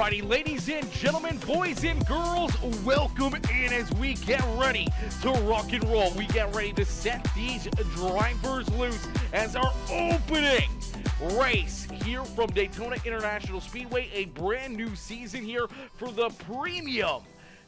Alrighty, ladies and gentlemen, boys and girls, welcome in as we get ready to rock and roll. We get ready to set these drivers loose as our opening race here from Daytona International Speedway. A brand new season here for the premium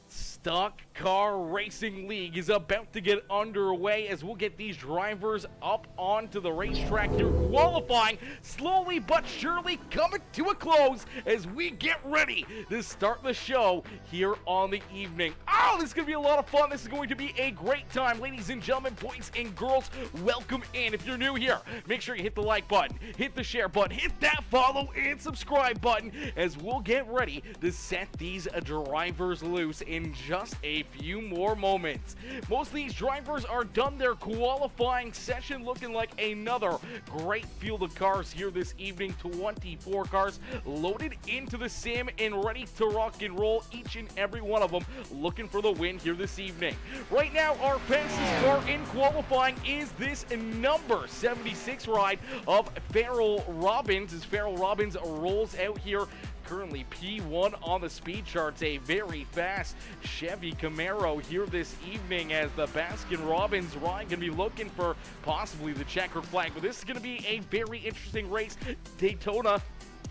Stock Car Racing League is about to get underway as we'll get these drivers up onto the racetrack here, qualifying slowly but surely coming to a close as we get ready to start the show here on the evening. Oh, this is going to be a lot of fun. This is going to be a great time. Ladies and gentlemen, boys and girls, welcome in. If you're new here, make sure you hit the like button, hit the share button, hit that follow and subscribe button as we'll get ready to set these drivers loose in just a few more moments. Most of these drivers are done their qualifying session, looking like another great field of cars here this evening. 24 cars loaded into the sim and ready to rock and roll, each and every one of them looking for the win here this evening. Right now, our fastest car in qualifying is this number 76 ride of Farrell Robbins, as Farrell Robbins rolls out here. Currently P1 on the speed charts, a very fast Chevy Camaro here this evening as the Baskin-Robbins ride going to be looking for possibly the checkered flag. But this is going to be a very interesting race. Daytona,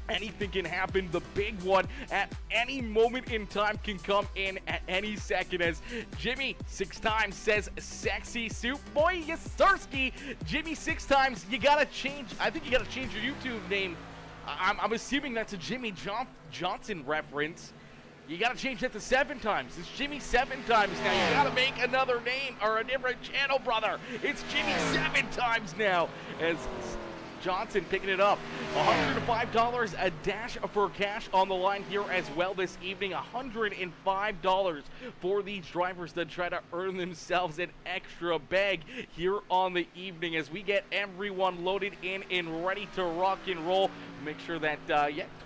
anything can happen. The big one at any moment in time can come in at any second as Jimmy 6 times says sexy soup boy Yasarski. Jimmy 6 times, you gotta change, I think you gotta change your YouTube name. I'm assuming that's a Jimmy Johnson reference. You got to change that to 7 times. It's Jimmy 7 times now. You got to make another name or a different channel, brother. It's Jimmy 7 times now as Johnson picking it up. $105 a dash for cash on the line here as well this evening. $105 for these drivers to try to earn themselves an extra bag here on the evening as we get everyone loaded in and ready to rock and roll. Make sure that,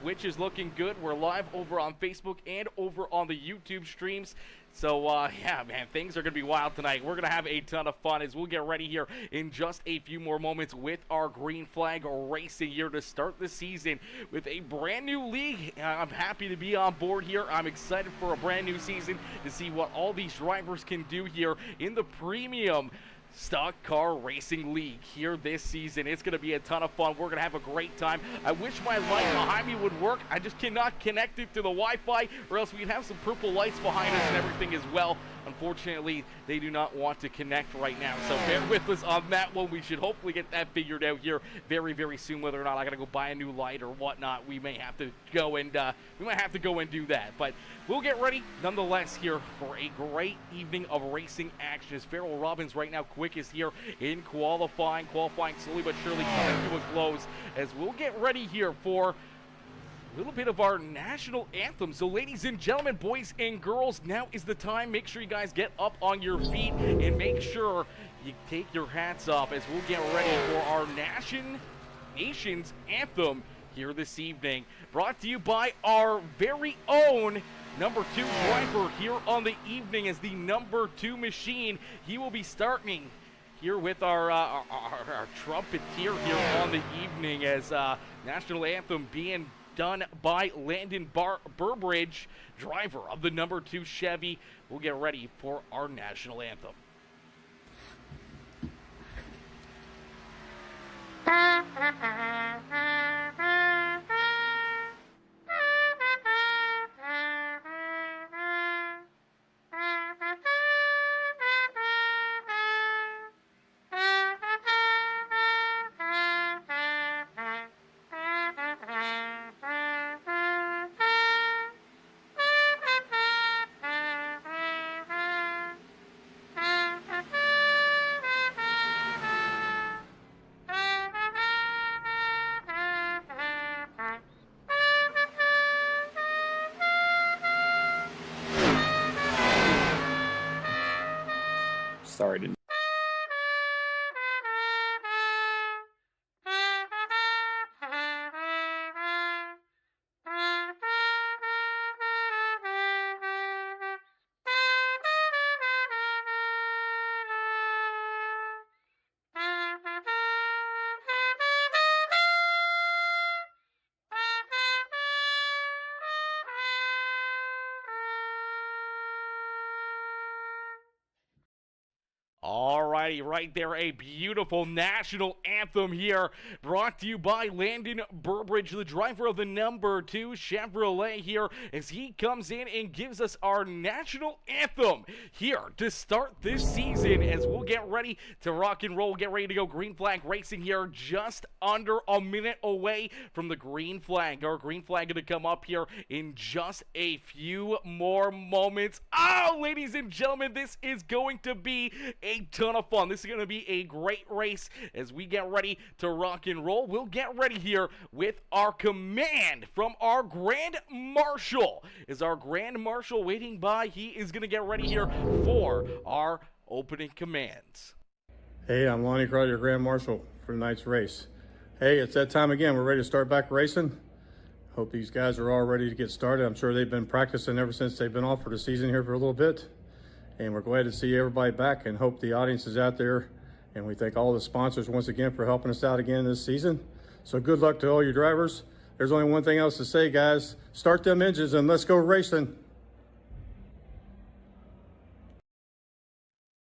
Twitch is looking good. We're live over on Facebook and over on the YouTube streams. So, man, things are going to be wild tonight. We're going to have a ton of fun as we'll get ready here in just a few more moments with our green flag racing here to start the season with a brand new league. I'm happy to be on board here. I'm excited for a brand new season to see what all these drivers can do here in the premium Stock Car Racing League here this season. It's going to be a ton of fun. We're going to have a great time. I wish my light behind me would work. I just cannot connect it to the Wi-Fi or else we'd have some purple lights behind us and everything as well. Unfortunately, they do not want to connect right now. So bear with us on that one. We should hopefully get that figured out here very, very soon. Whether or not I got to go buy a new light or whatnot, we may have to go and do that. But we'll get ready nonetheless here for a great evening of racing action. As Farrell Robbins right now quickest here in qualifying slowly but surely coming to a close as we'll get ready here for a little bit of our national anthem. So ladies and gentlemen, boys and girls, now is the time. Make sure you guys get up on your feet and make sure you take your hats off as we'll get ready for our nation's anthem here this evening. Brought to you by our very own number 2 driver here on the evening as the number 2 machine. He will be starting here with our trumpeter here on the evening as national anthem being done by Landon Burbridge, driver of the number 2 Chevy. We'll get ready for our national anthem. Sorry, didn't. righty, right there, a beautiful national anthem here, brought to you by Landon Burbridge, the driver of the number 2 Chevrolet here, as he comes in and gives us our national anthem here to start this season, as we'll get ready to rock and roll, get ready to go. Green flag racing here, just under a minute away from the green flag. Our green flag going to come up here in just a few more moments. Oh, ladies and gentlemen, this is going to be a ton of fun. This is going to be a great race as we get ready to rock and roll. We'll get ready here with our command from our Grand Marshal. Is our Grand Marshal waiting by? He is going to get ready here for our opening commands. Hey, I'm Lonnie Crowder, your Grand Marshal for tonight's race. Hey, it's that time again. We're ready to start back racing. Hope these guys are all ready to get started. I'm sure they've been practicing ever since they've been off for the season here for a little bit. And we're glad to see everybody back and hope the audience is out there. And we thank all the sponsors once again for helping us out again this season. So good luck to all your drivers. There's only one thing else to say, guys. Start them engines and let's go racing.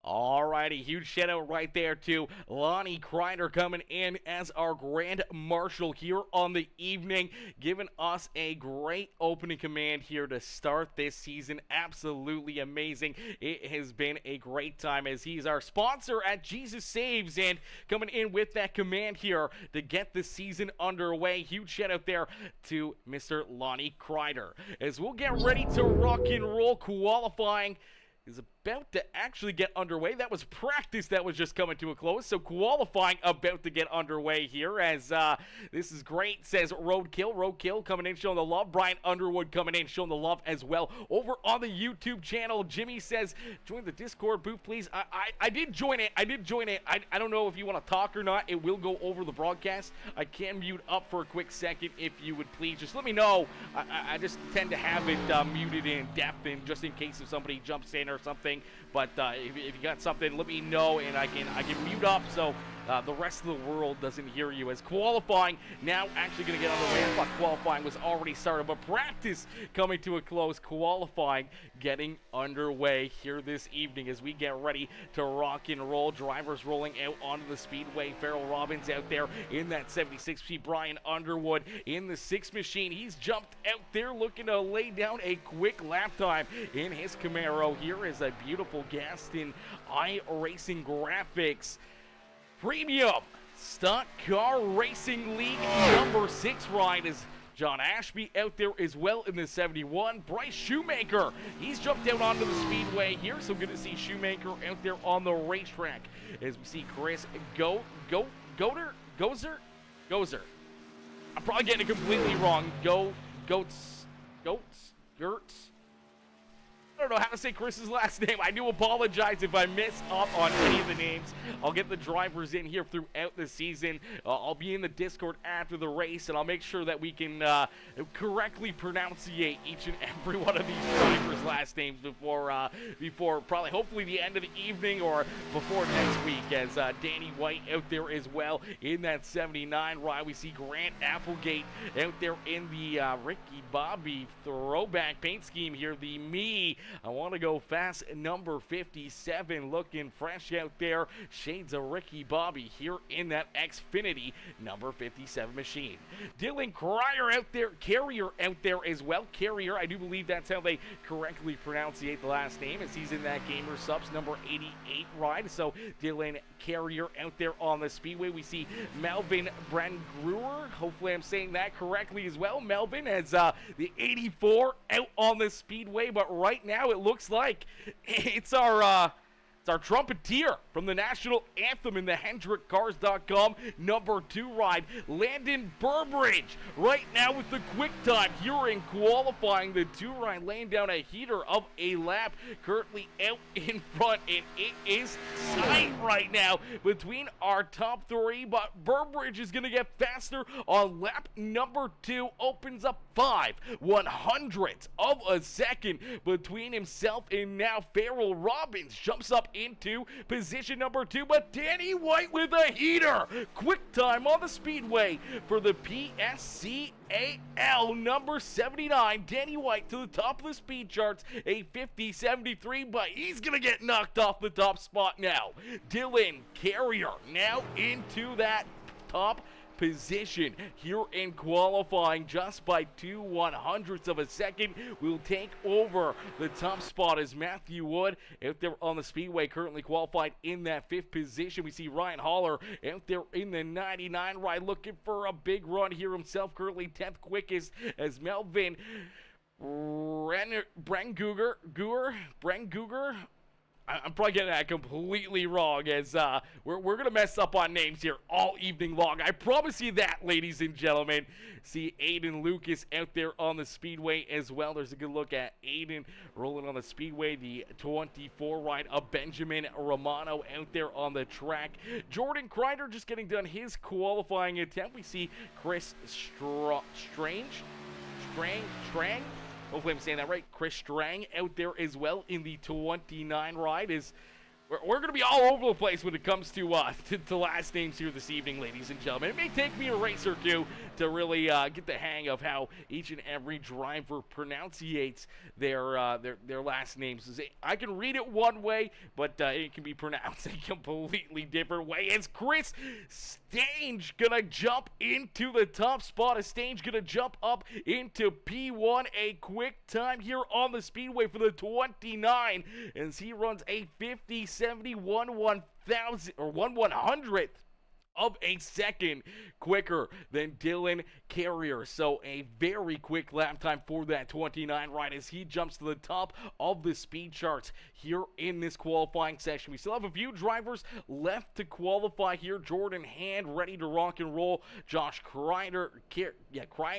Alrighty, huge shout out right there to Lonnie Kreider coming in as our Grand Marshal here on the evening, giving us a great opening command here to start this season. Absolutely amazing. It has been a great time as he's our sponsor at Jesus Saves and coming in with that command here to get the season underway. Huge shout out there to Mr. Lonnie Kreider. As we'll get ready to rock and roll, qualifying is about to actually get underway. That was practice that was just coming to a close, so qualifying about to get underway here as this is great, says Roadkill coming in showing the love. Brian Underwood coming in showing the love as well over on the YouTube channel. Jimmy says join the Discord booth please. I did join it. I don't know if you want to talk or not. It will go over the broadcast. I can mute up for a quick second if you would please just let me know. I just tend to have it muted in depth and just in case if somebody jumps in or something. But if you got something, let me know, and I can mute up so the rest of the world doesn't hear you. As qualifying now actually going to get underway. I thought qualifying was already started, but practice coming to a close. Qualifying getting underway here this evening as we get ready to rock and roll. Drivers rolling out onto the speedway. Farrell Robbins out there in that 76P. Brian Underwood in the 6 machine. He's jumped out there looking to lay down a quick lap time in his Camaro. Here is a beautiful Gaston iRacing graphics Premium Stock Car Racing League number 6 ride is John Ashby out there as well in the 71. Bryce Shoemaker, he's jumped out onto the speedway here, so good to see Shoemaker out there on the racetrack. As we see Chris Gozer. I'm probably getting it completely wrong. Gertz. I don't know how to say Chris's last name. I do apologize if I miss up on any of the names. I'll get the drivers in here throughout the season. I'll be in the Discord after the race, and I'll make sure that we can correctly pronunciate each and every one of these drivers' last names before probably hopefully the end of the evening or before next week. As Danny White out there as well in that 79 ride. We see Grant Applegate out there in the Ricky Bobby throwback paint scheme here. The I want to go fast number 57 looking fresh out there. Shades of Ricky Bobby here in that Xfinity number 57 machine. Dylan Carrier out there as well. Carrier, I do believe that's how they correctly pronunciate the last name as he's in that Gamer Subs number 88 ride. So Dylan Carrier out there on the speedway. We see Melvin Brangruer. Hopefully I'm saying that correctly as well. Melvin has the 84 out on the speedway, but right now it looks like it's our trumpeter from the national anthem in the HendrickCars.com number 2 ride, Landon Burbridge, right now with the quick time here in qualifying. The 2 ride laying down a heater of a lap, currently out in front, and it is tight right now between our top 3, but Burbridge is going to get faster on lap number 2, opens up 5/100ths of a second between himself and now Farrell Robbins jumps up into position number 2, but Danny White with a heater. Quick time on the speedway for the PSCRL number 79. Danny White to the top of the speed charts, a 50.73, but he's going to get knocked off the top spot now. Dylan Carrier now into that top position here in qualifying, just by 2/100ths of a second. Will take over the top spot as Matthew Wood out there on the speedway, currently qualified in that 5th position. We see Ryan Haller out there in the 99 ride, looking for a big run here himself, currently 10th quickest, as Melvin Branguger. I'm probably getting that completely wrong, as we're going to mess up on names here all evening long. I promise you that, ladies and gentlemen. See Aiden Lucas out there on the speedway as well. There's a good look at Aiden rolling on the speedway. The 24 ride of Benjamin Romano out there on the track. Jordan Kreider just getting done his qualifying attempt. We see Chris Strang. Hopefully I'm saying that right. Chris Strang out there as well in the 29 ride. We're going to be all over the place when it comes to last names here this evening, ladies and gentlemen. It may take me a race or two to really get the hang of how each and every driver pronunciates their last names. I can read it one way, but it can be pronounced a completely different way. It's Chris Stange gonna jump into the top spot. Is Stange gonna jump up into P1? A quick time here on the speedway for the 29 as he runs a 50.71 1/100th of a second quicker than Dylan Carrier. So a very quick lap time for that 29 ride as he jumps to the top of the speed charts here in this qualifying session. We still have a few drivers left to qualify here. Jordan Hand ready to rock and roll. Josh Kreider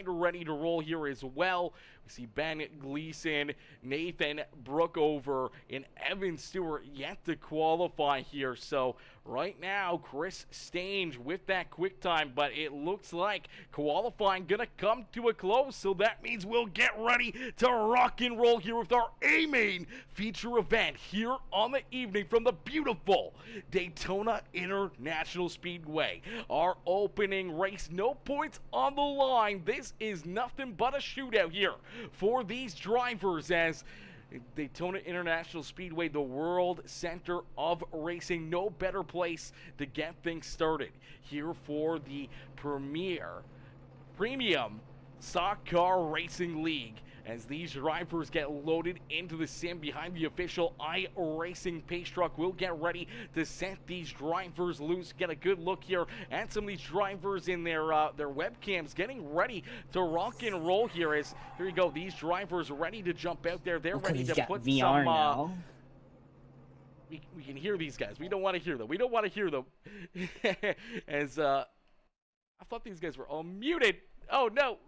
ready to roll here as well. We see Bennett Gleason, Nathan Brookover, and Evan Stewart yet to qualify here. So right now, Chris Stange with that quick time, but it looks like qualifying gonna come to a close. So that means we'll get ready to rock and roll here with our A-Main feature event here on the evening from the beautiful Daytona International Speedway. Our opening race, no points on the line. This is nothing but a shootout here for these drivers, as Daytona International Speedway, the world center of racing. No better place to get things started here for the premium stock car racing league, as these drivers get loaded into the sim behind the official iRacing pace truck. We'll get ready to set these drivers loose. Get a good look here at some of these drivers in their webcams, getting ready to rock and roll here. As here you go, these drivers ready to jump out there. They're ready to put VR some. now. We can hear these guys. We don't want to hear them. We don't want to hear them. As I thought these guys were all muted. Oh no.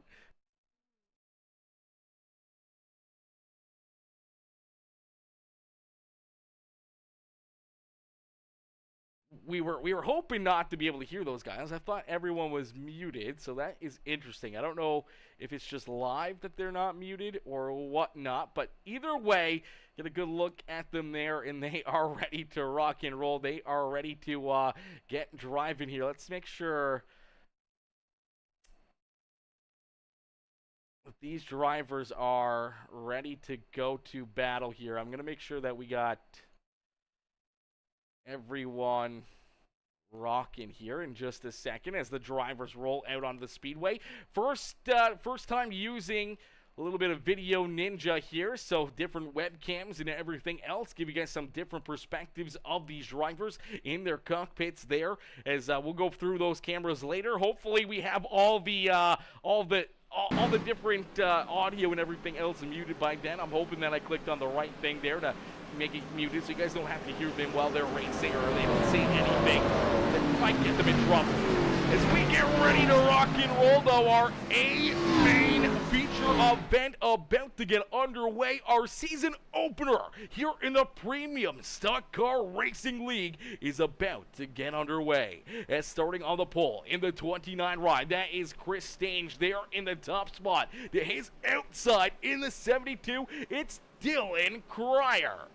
We were hoping not to be able to hear those guys. I thought everyone was muted, so that is interesting. I don't know if it's just live that they're not muted or whatnot, but either way, get a good look at them there, and they are ready to rock and roll. They are ready to get driving here. Let's make sure that these drivers are ready to go to battle here. I'm going to make sure that we got everyone rocking here in just a second as the drivers roll out onto the speedway. First time using a little bit of Video Ninja here, so different webcams and everything else, give you guys some different perspectives of these drivers in their cockpits there, as we'll go through those cameras later. Hopefully we have all the different audio and everything else muted by then. I'm hoping that I clicked on the right thing there to make it muted so you guys don't have to hear them while they're racing, or they don't say anything that might get them in trouble. As we get ready to rock and roll, though, our A-Main feature event about to get underway. Our season opener here in the Premium Stock Car Racing League is about to get underway. As starting on the pole in the 29 ride, that is Chris Stange there in the top spot. To his outside in the 72, it's Dylan Cryer.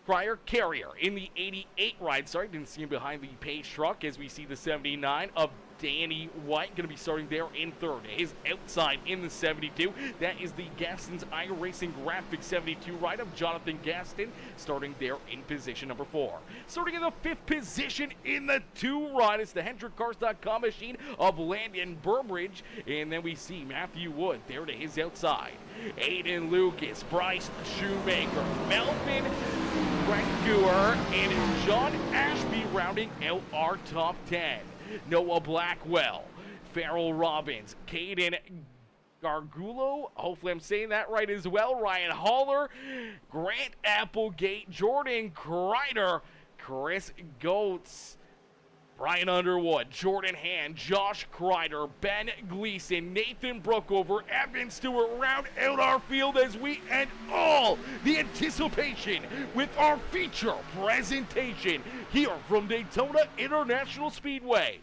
Crier Carrier in the 88 ride. Sorry, didn't see him behind the Page truck as we see the 79 of Danny White going to be starting there in third. His outside in the 72. That is the Gaston's iRacing Graphics 72 ride of Jonathan Gaston starting there in position number 4. Starting in the 5th position in the 2 ride, it's the HendrickCars.com machine of Landon Burbridge. And then we see Matthew Wood there to his outside. Aiden Lucas, Bryce Shoemaker, Melvin Rancour, and John Ashby rounding out our top 10. Noah Blackwell, Farrell Robbins, Caden Gargulo, hopefully I'm saying that right as well, Ryan Haller, Grant Applegate, Jordan Kreider, Chris Goetz, Brian Underwood, Jordan Hand, Josh Kreider, Ben Gleason, Nathan Brookover, Evan Stewart round out our field as we end all the anticipation with our feature presentation here from Daytona International Speedway.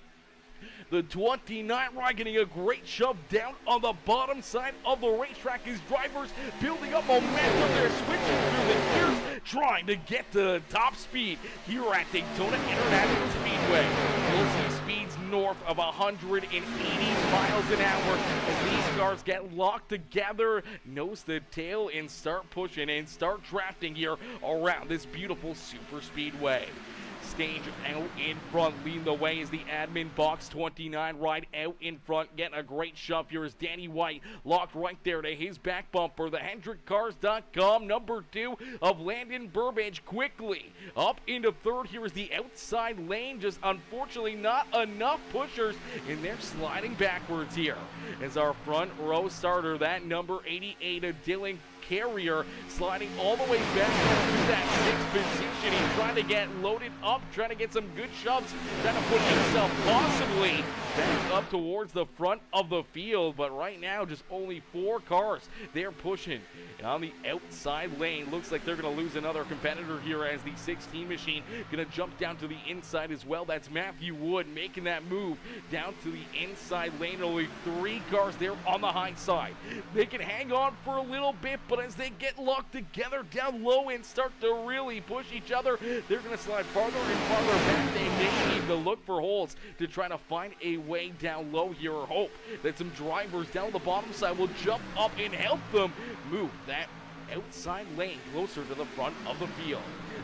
The 29 ride getting a great shove down on the bottom side of the racetrack as drivers building up momentum. They're switching through the gears, trying to get to top speed here at Daytona International Speedway. We'll see speeds north of 180 miles an hour as these cars get locked together, nose to tail, and start pushing and start drafting here around this beautiful super speedway. Stage out in front, leading the way is the admin box 29 ride out in front, getting a great shove here is Danny White, locked right there to his back bumper. The HendrickCars.com number 2 of Landon Burbridge quickly up into third. Here is the outside lane, just unfortunately not enough pushers, and they're sliding backwards here as our front row starter, that number 88 of Dylan Carrier, sliding all the way back to that 6th position. He's trying to get loaded up, trying to get some good shoves, trying to put himself possibly back up towards the front of the field. But right now, just only 4 cars they're pushing. And on the outside lane, looks like they're going to lose another competitor here as the 16 machine going to jump down to the inside as well. That's Matthew Wood making that move down to the inside lane. Only 3 cars there on the high side. They can hang on for a little bit, but as they get locked together down low and start to really push each other, they're going to slide farther and farther back. They need to look for holes to try to find a way down low here, or hope that some drivers down the bottom side will jump up and help them move that outside lane closer to the front of the field.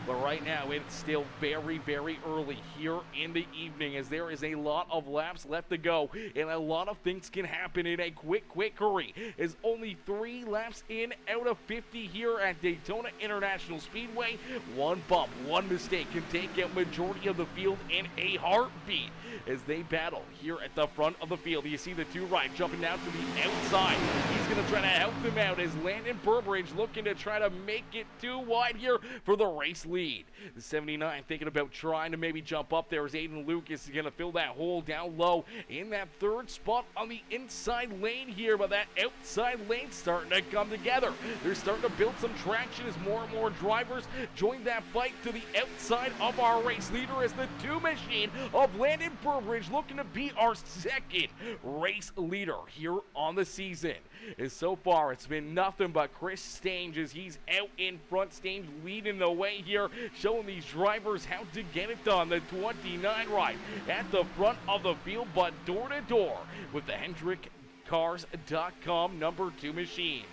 But right now, it's still very, very early here in the evening as there is a lot of laps left to go and a lot of things can happen in a quick hurry. As only 3 laps in out of 50 here at Daytona International Speedway. One bump, one mistake can take out majority of the field in a heartbeat as they battle here at the front of the field. You see the 2 right jumping down to the outside. He's going to try to help them out as Landon Burbridge looking to try to make it too wide here for the race lead. The 79 thinking about trying to maybe jump up there as Aiden Lucas is going to fill that hole down low in that 3rd spot on the inside lane here, but that outside lane starting to come together. They're starting to build some traction as more and more drivers join that fight to the outside of our race leader as the 2 machine of Landon Burbridge looking to be our 2nd race leader here on the season. As so far it's been nothing but Chris Stange as he's out in front. Stange leading the way here, showing these drivers how to get it done. The 29 ride at the front of the field, but door to door with the HendrickCars.com number 2 machine.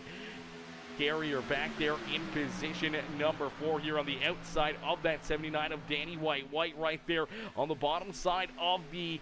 Carrier back there in position at number 4 here on the outside of that 79 of Danny White. White right there on the bottom side of the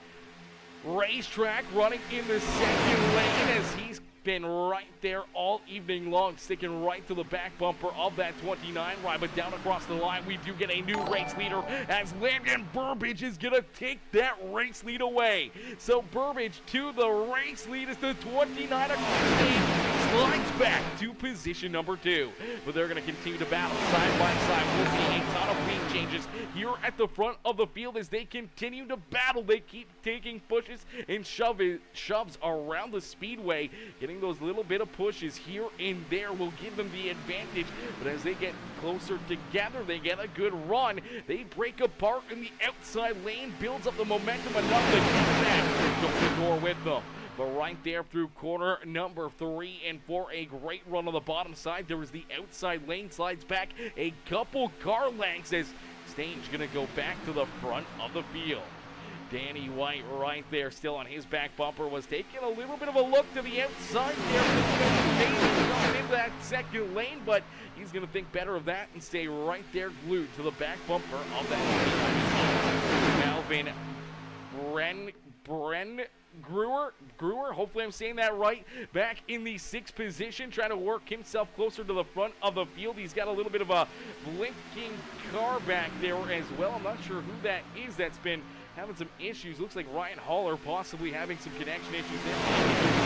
racetrack, running in the 2nd lane as he's been right there all evening long, sticking right to the back bumper of that 29 ride. But down across the line, we do get a new race leader as Landon Burbridge is going to take that race lead away. So Burbridge to the race lead as the 29 across stage slides back to position number 2. But they're going to continue to battle side by side. We'll see a ton of lead changes here at the front of the field as they continue to battle. They keep taking pushes and shoves around the speedway, getting those little bit of pushes here and there will give them the advantage. But as they get closer together, they get a good run. They break apart in the outside lane, builds up the momentum enough to keep that door to door with them. But right there through corner number 3 and 4, a great run on the bottom side. There was the outside lane, slides back a couple car lengths as Stange going to go back to the front of the field. Danny White right there still on his back bumper was taking a little bit of a look to the outside there. Going into that second lane, but he's going to think better of that and stay right there glued to the back bumper of that. Melvin Gruer, hopefully I'm saying that right, back in the 6th position, trying to work himself closer to the front of the field. He's got a little bit of a blinking car back there as well. I'm not sure who that is that's been having some issues. Looks like Ryan Haller possibly having some connection issues there.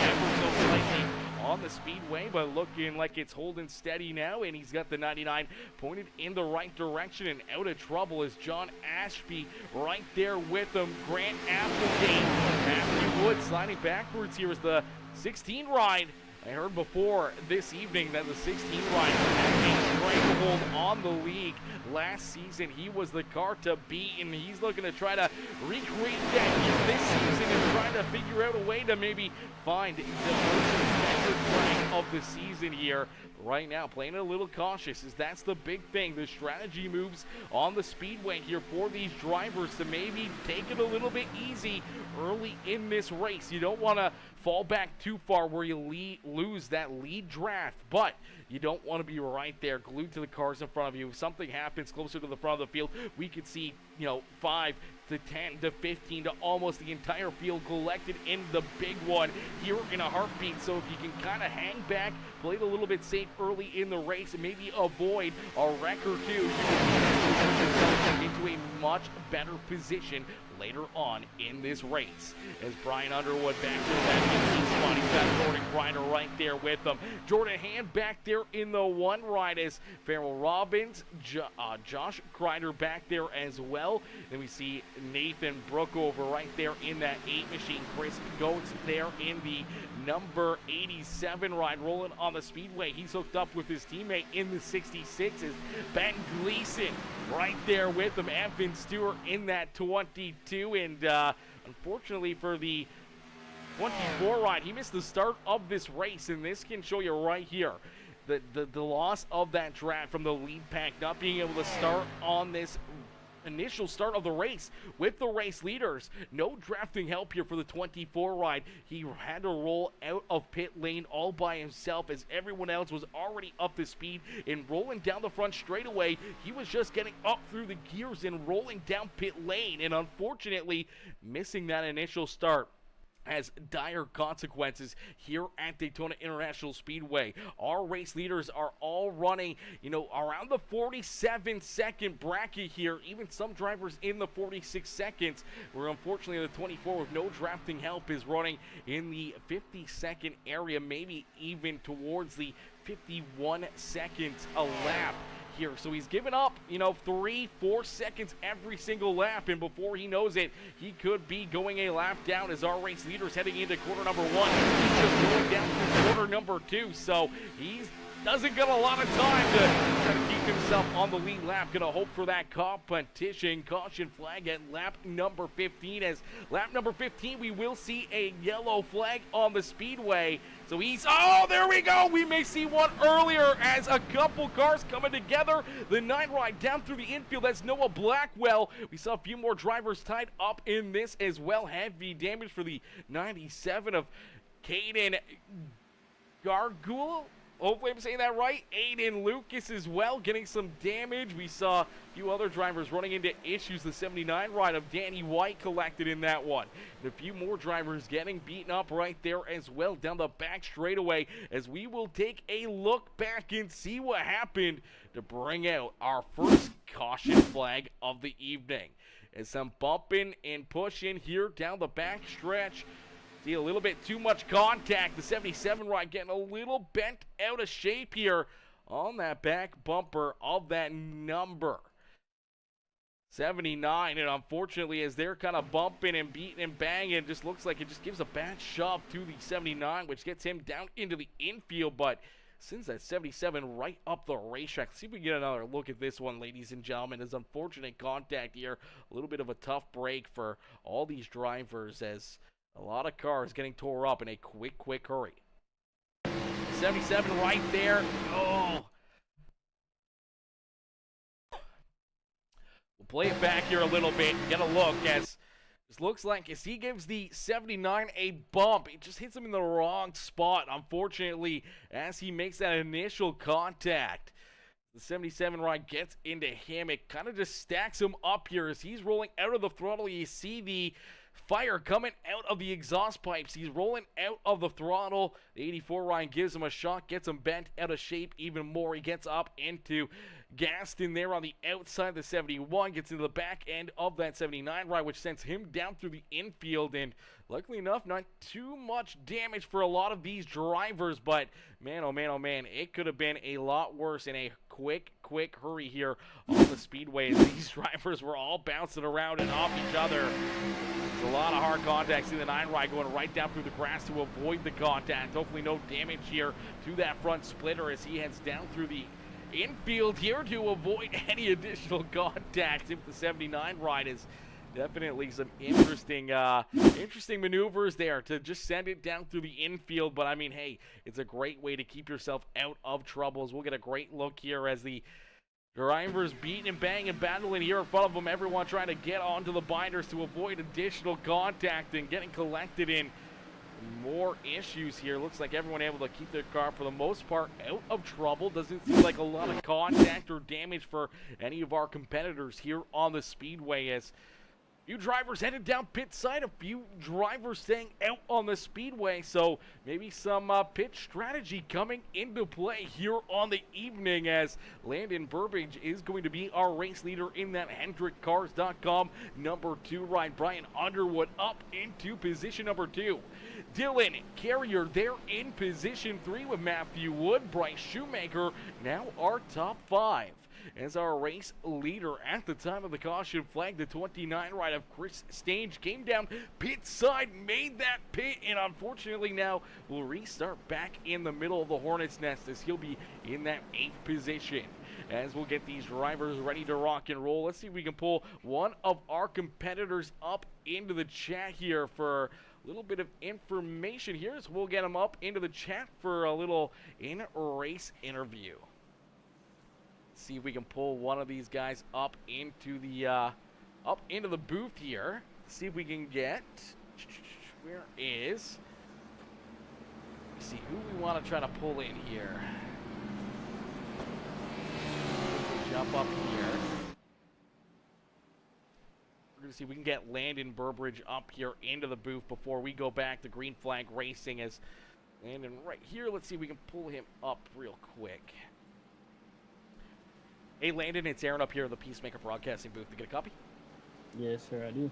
Ever so slightly on the speedway, but looking like it's holding steady now, and he's got the 99 pointed in the right direction and out of trouble is John Ashby right there with him. Grant Applegate. Matthew Wood sliding backwards here as the 16 ride. I heard before this evening that the 16 ride had a stranglehold on the league. Last season, he was the car to beat, and he's looking to try to recreate that here this season and trying to figure out a way to maybe find the most flag of the season here. Right now, playing it a little cautious, as that's the big thing. The strategy moves on the speedway here for these drivers to maybe take it a little bit easy early in this race. You don't want to fall back too far where you lose that lead draft, but you don't want to be right there glued to the cars in front of you. If something happens closer to the front of the field, we could see, 5 to 10 to 15 to almost the entire field collected in the big one here in a heartbeat. So if you can kind of hang back, play it a little bit safe early in the race, and maybe avoid a wreck or two, you can put yourself into a much better position later on in this race. As Brian Underwood back to that 18 spot, he's got Jordan Grider right there with him. Jordan Hand back there in the 1 ride as Farrell Robbins, Josh Grider back there as well. Then we see Nathan Brookover right there in that 8 machine. Chris Goetz there in the number 87 ride, rolling on the speedway. He's hooked up with his teammate in the 66 is Ben Gleason right there with him. Evan Stewart in that 22, and unfortunately for the 24 ride, he missed the start of this race, and this can show you right here the loss of that draft from the lead pack, not being able to start on this initial start of the race with the race leaders. No drafting help here for the 24 ride. He had to roll out of pit lane all by himself as everyone else was already up to speed and rolling down the front straightaway. He was just getting up through the gears and rolling down pit lane, and unfortunately missing that initial start has dire consequences here at Daytona International Speedway. Our race leaders are all running, around the 47-second bracket here. Even some drivers in the 46 seconds, where unfortunately the 24 with no drafting help is running in the 50-second area, maybe even towards the 51 seconds a lap here. So he's given up, 3-4 seconds every single lap, and before he knows it, he could be going a lap down as our race leader's heading into quarter number 1. He's just going down to quarter number 2, so he doesn't get a lot of time to try to keep himself on the lead lap. Gonna hope for that competition. Caution flag at lap number 15. As lap number 15, we will see a yellow flag on the speedway. So oh, there we go. We may see one earlier as a couple cars coming together. The 9 ride down through the infield. That's Noah Blackwell. We saw a few more drivers tied up in this as well. Heavy damage for the 97 of Caden Gargul. Hopefully I'm saying that right. Aiden Lucas as well, getting some damage. We saw a few other drivers running into issues. The 79 ride of Danny White collected in that one. And a few more drivers getting beaten up right there as well down the back straightaway, as we will take a look back and see what happened to bring out our first caution flag of the evening. As some bumping and pushing here down the back stretch. See a little bit too much contact. The 77 ride getting a little bent out of shape here on that back bumper of that number 79. And unfortunately, as they're kind of bumping and beating and banging, it just looks like it just gives a bad shove to the 79, which gets him down into the infield. But sends that 77 right up the racetrack. Let's see if we can get another look at this one, ladies and gentlemen. As unfortunate contact here. A little bit of a tough break for all these drivers, as A lot of cars getting tore up in a quick hurry. 77 right there. Oh. We'll play it back here a little bit. Get a look as this looks like as he gives the 79 a bump. It just hits him in the wrong spot, unfortunately, as he makes that initial contact. The 77 ride gets into him. It kind of just stacks him up here as he's rolling out of the throttle. You see the fire coming out of the exhaust pipes. He's rolling out of the throttle. The 84 ride gives him a shot, gets him bent out of shape even more. He gets up into Gaston there on the outside. The 71 gets into the back end of that 79 ride, which sends him down through the infield. And luckily enough, not too much damage for a lot of these drivers. But man, oh man, it could have been a lot worse in a quick hurry here on the speedway. These drivers were all bouncing around and off each other. There's a lot of hard contact. See the 9 ride going right down through the grass to avoid the contact. Hopefully no damage here to that front splitter as he heads down through the infield here to avoid any additional contact. If the 79 ride is definitely some interesting maneuvers there to just send it down through the infield. But I mean, hey, it's a great way to keep yourself out of troubles. We'll get a great look here as the drivers beating and banging and battling here in front of them. Everyone trying to get onto the binders to avoid additional contact and getting collected in more issues here. Looks like everyone able to keep their car for the most part out of trouble. Doesn't seem like a lot of contact or damage for any of our competitors here on the speedway as few drivers headed down pit side, a few drivers staying out on the speedway, so maybe some pit strategy coming into play here on the evening as Landon Burbage is going to be our race leader in that HendrickCars.com number 2 ride. Brian Underwood up into position number 2. Dylan Carrier there in position 3 with Matthew Wood. Bryce Shoemaker now our top 5. As our race leader at the time of the caution flag, the 29 ride of Chris Stange came down pit side, made that pit, and unfortunately now will restart back in the middle of the Hornet's Nest as he'll be in that 8th position. As we'll get these drivers ready to rock and roll, let's see if we can pull one of our competitors up into the chat here for a little bit of information here. So we'll get them up into the chat for a little in-race interview. See if we can pull one of these guys up into the booth here. See if we can get, where is, let's see who we want to try to pull in here. Jump up here. We're going to see if we can get Landon Burbridge up here into the booth before we go back to Green Flag Racing as Landon right here. Let's see if we can pull him up real quick. Hey, Landon, it's Aaron up here in the Peacemaker Broadcasting booth. To get a copy? Yes, sir, I do.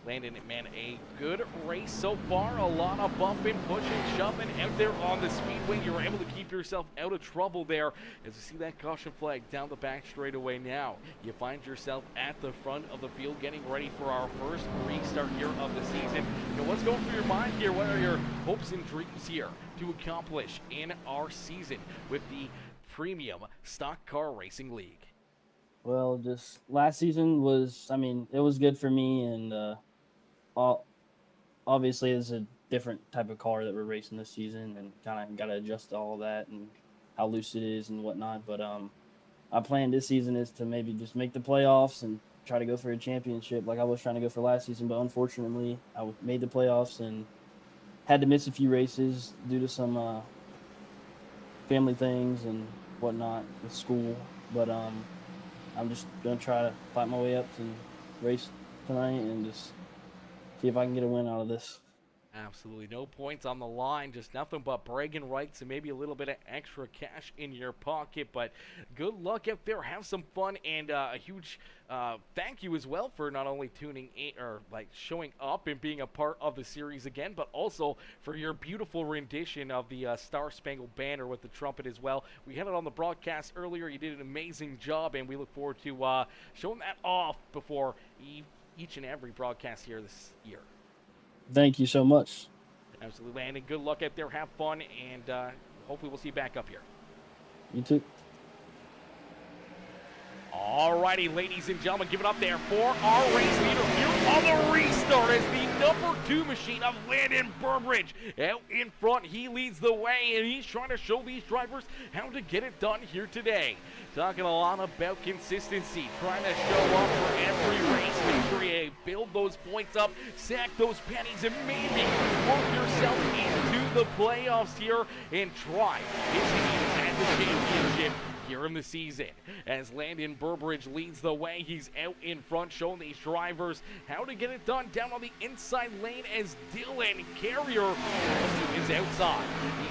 Landon, man, a good race so far. A lot of bumping, pushing, shoving out there on the speedway. You were able to keep yourself out of trouble there. As you see that caution flag down the back straightaway now, you find yourself at the front of the field getting ready for our first restart here of the season. You know, what's going through your mind here? What are your hopes and dreams here to accomplish in our season with the Premium Stock Car Racing League? Well, just last season was, I mean, it was good for me, and obviously it's a different type of car that we're racing this season, and kind of got to adjust to all that and how loose it is and whatnot. But our plan this season is to maybe just make the playoffs and try to go for a championship like I was trying to go for last season. But unfortunately, I made the playoffs and had to miss a few races due to some family things and whatnot with school. But I'm just going to try to fight my way up and race tonight and just see if I can get a win out of this. Absolutely no points on the line, just nothing but bragging rights and maybe a little bit of extra cash in your pocket. But good luck out there, have some fun, and a huge thank you as well for not only tuning in or like showing up and being a part of the series again, but also for your beautiful rendition of the Star Spangled Banner with the trumpet as well. We had it on the broadcast earlier. You did an amazing job, and we look forward to showing that off before each and every broadcast here this year. Thank you so much. Absolutely, Landon. Good luck out there. Have fun, and hopefully we'll see you back up here. You too. Alrighty, ladies and gentlemen, give it up there for our race leader here on the restart as the number 2 machine of Landon Burbridge. Out in front, he leads the way, and he's trying to show these drivers how to get it done here today. Talking a lot about consistency, trying to show up for every race. Make sure you build those points up, sack those pennies, and maybe work yourself into the playoffs here and try his hands at the championship here in the season. As Landon Burbridge leads the way, he's out in front showing these drivers how to get it done down on the inside lane as Dylan Carrier is outside.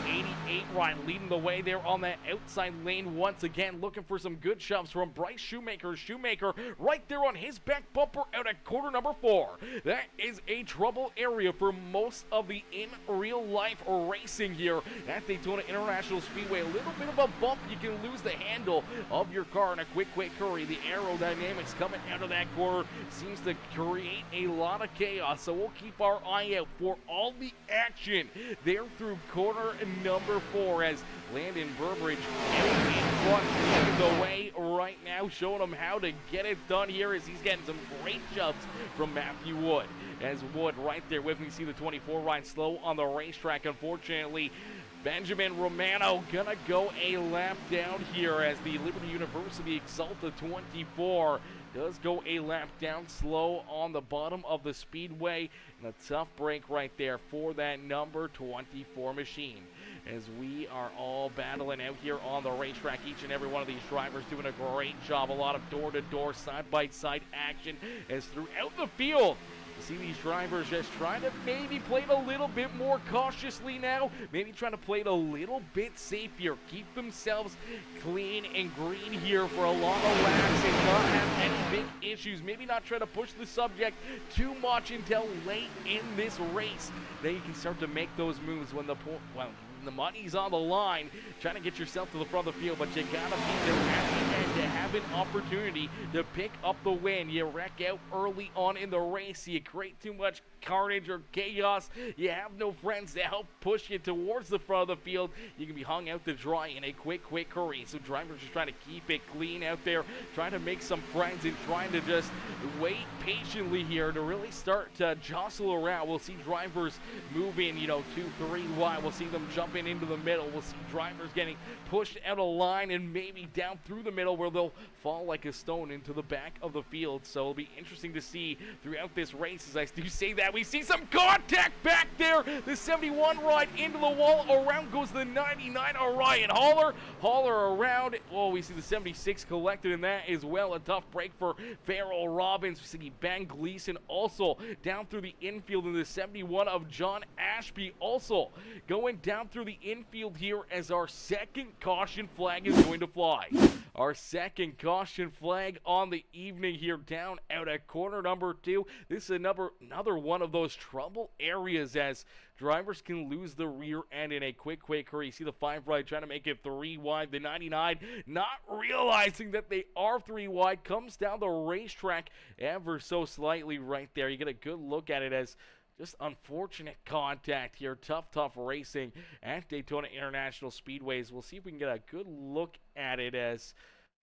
The 88 ride leading the way there on that outside lane once again, looking for some good shoves from Bryce Shoemaker. Shoemaker right there on his back bumper out at corner number 4. That is a trouble area for most of the in real life racing here at Daytona International Speedway. A little bit of a bump, you can lose the handle of your car in a quick hurry. The aerodynamics coming out of that corner seems to create a lot of chaos, so we'll keep our eye out for all the action there through corner number 4 as Landon Burbridge out in front leading the way right now, showing him how to get it done here as he's getting some great shoves from Matthew Wood. As Wood right there with me, see the 24 ride slow on the racetrack. Unfortunately, Benjamin Romano gonna go a lap down here as the Liberty University Exalta 24 does go a lap down slow on the bottom of the speedway, and a tough break right there for that number 24 machine. As we are all battling out here on the racetrack, each and every one of these drivers doing a great job. A lot of door-to-door, side-by-side action as throughout the field. See these drivers just trying to maybe play it a little bit more cautiously now, maybe trying to play it a little bit safer, keep themselves clean and green here for a lot of laps and not have any big issues, maybe not try to push the subject too much until late in this race. Then you can start to make those moves when the money's on the line, trying to get yourself to the front of the field, but you gotta be there at the end to have an opportunity to pick up the win. You wreck out early on in the race, you create too much carnage or chaos, you have no friends to help push you towards the front of the field, you can be hung out to dry in a quick hurry. So drivers just trying to keep it clean out there, trying to make some friends and trying to just wait patiently here to really start to jostle around. We'll see drivers move in, 2, 3 wide. We'll see them jump into the middle. We'll see drivers getting pushed out of line and maybe down through the middle where they'll fall like a stone into the back of the field. So it'll be interesting to see throughout this race. As I do say that, we see some contact back there. The 71 ride into the wall. Around goes the 99 Orion Hauler. Hauler around. Oh, we see the 76 collected in that as well. A tough break for Farrell Robbins. We see Ben Gleason also down through the infield in the 71 of John Ashby also going down through the infield here as our second caution flag is going to fly. Our second caution flag on the evening here down out at corner number 2. This is another one of those trouble areas as drivers can lose the rear end in a quick hurry. You see the 5 right trying to make it 3 wide. The 99 not realizing that they are 3 wide, comes down the racetrack ever so slightly right there. You get a good look at it as just unfortunate contact here. Tough racing at Daytona International Speedways. We'll see if we can get a good look at it as,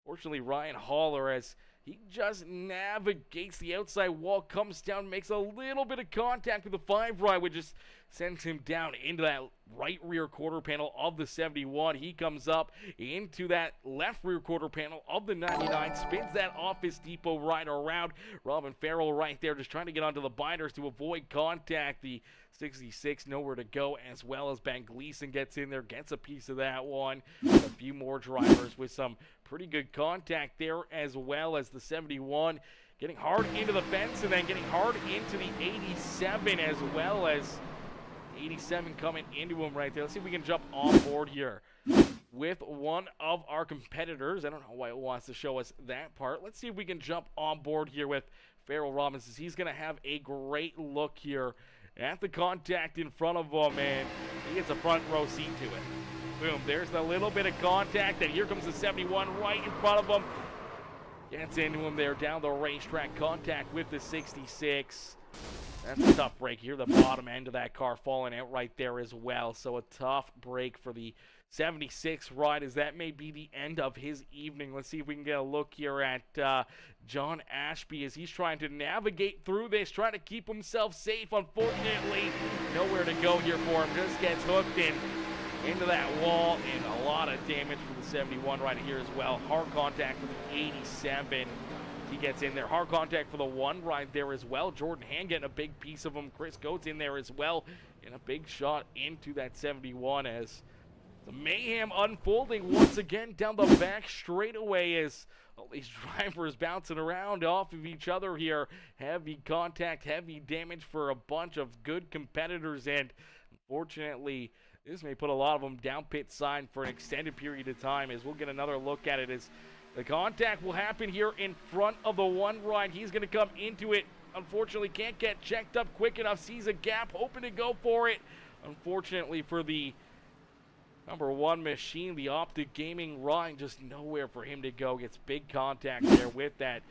fortunately, Ryan Hauler, as he just navigates the outside wall, comes down, makes a little bit of contact with the 5 right, which just sends him down into that right rear quarter panel of the 71. He comes up into that left rear quarter panel of the 99, spins that Office Depot right around. Robin Farrell right there just trying to get onto the binders to avoid contact. The 66 nowhere to go, as well as Ben Gleason gets in there, gets a piece of that one. A few more drivers with some pretty good contact there, as well as the 71 getting hard into the fence and then getting hard into the 87, as well as 87 coming into him right there. Let's see if we can jump on board here with one of our competitors. I don't know why it wants to show us that part. Let's see if we can jump on board here with Farrell Robbins. He's going to have a great look here at the contact in front of him, and he gets a front row seat to it. Boom, there's the little bit of contact, and here comes the 71 right in front of him. Gets into him there down the racetrack. Contact with the 66. That's a tough break here. The bottom end of that car falling out right there as well. So a tough break for the 76 ride, as that may be the end of his evening. Let's see if we can get a look here at John Ashby as he's trying to navigate through this, trying to keep himself safe. Unfortunately, nowhere to go here for him. Just gets hooked into that wall, and a lot of damage for the 71 right here as well. Hard contact for the 87. He gets in there. Hard contact for the 1 right there as well. Jordan Hand getting a big piece of him. Chris Coates in there as well, and a big shot into that 71 as the mayhem unfolding once again down the back straightaway as all these drivers bouncing around off of each other here. Heavy contact, heavy damage for a bunch of good competitors, and unfortunately, this may put a lot of them down pit sign for an extended period of time, as we'll get another look at it as the contact will happen here in front of the 1 ride. He's going to come into it. Unfortunately, can't get checked up quick enough. Sees a gap, hoping to go for it. Unfortunately for the number 1 machine, the Optic Gaming ride, just nowhere for him to go. Gets big contact there with that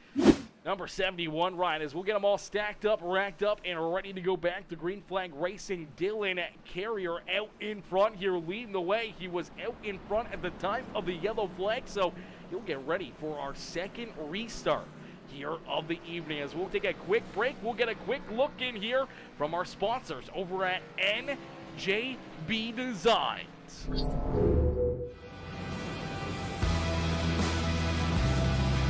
number 71 ride, as we'll get them all stacked up, racked up, and ready to go back to Green Flag Racing. Dylan Carrier out in front here, leading the way. He was out in front at the time of the yellow flag, so he'll get ready for our second restart here of the evening. As we'll take a quick break, we'll get a quick look in here from our sponsors over at NJB Designs.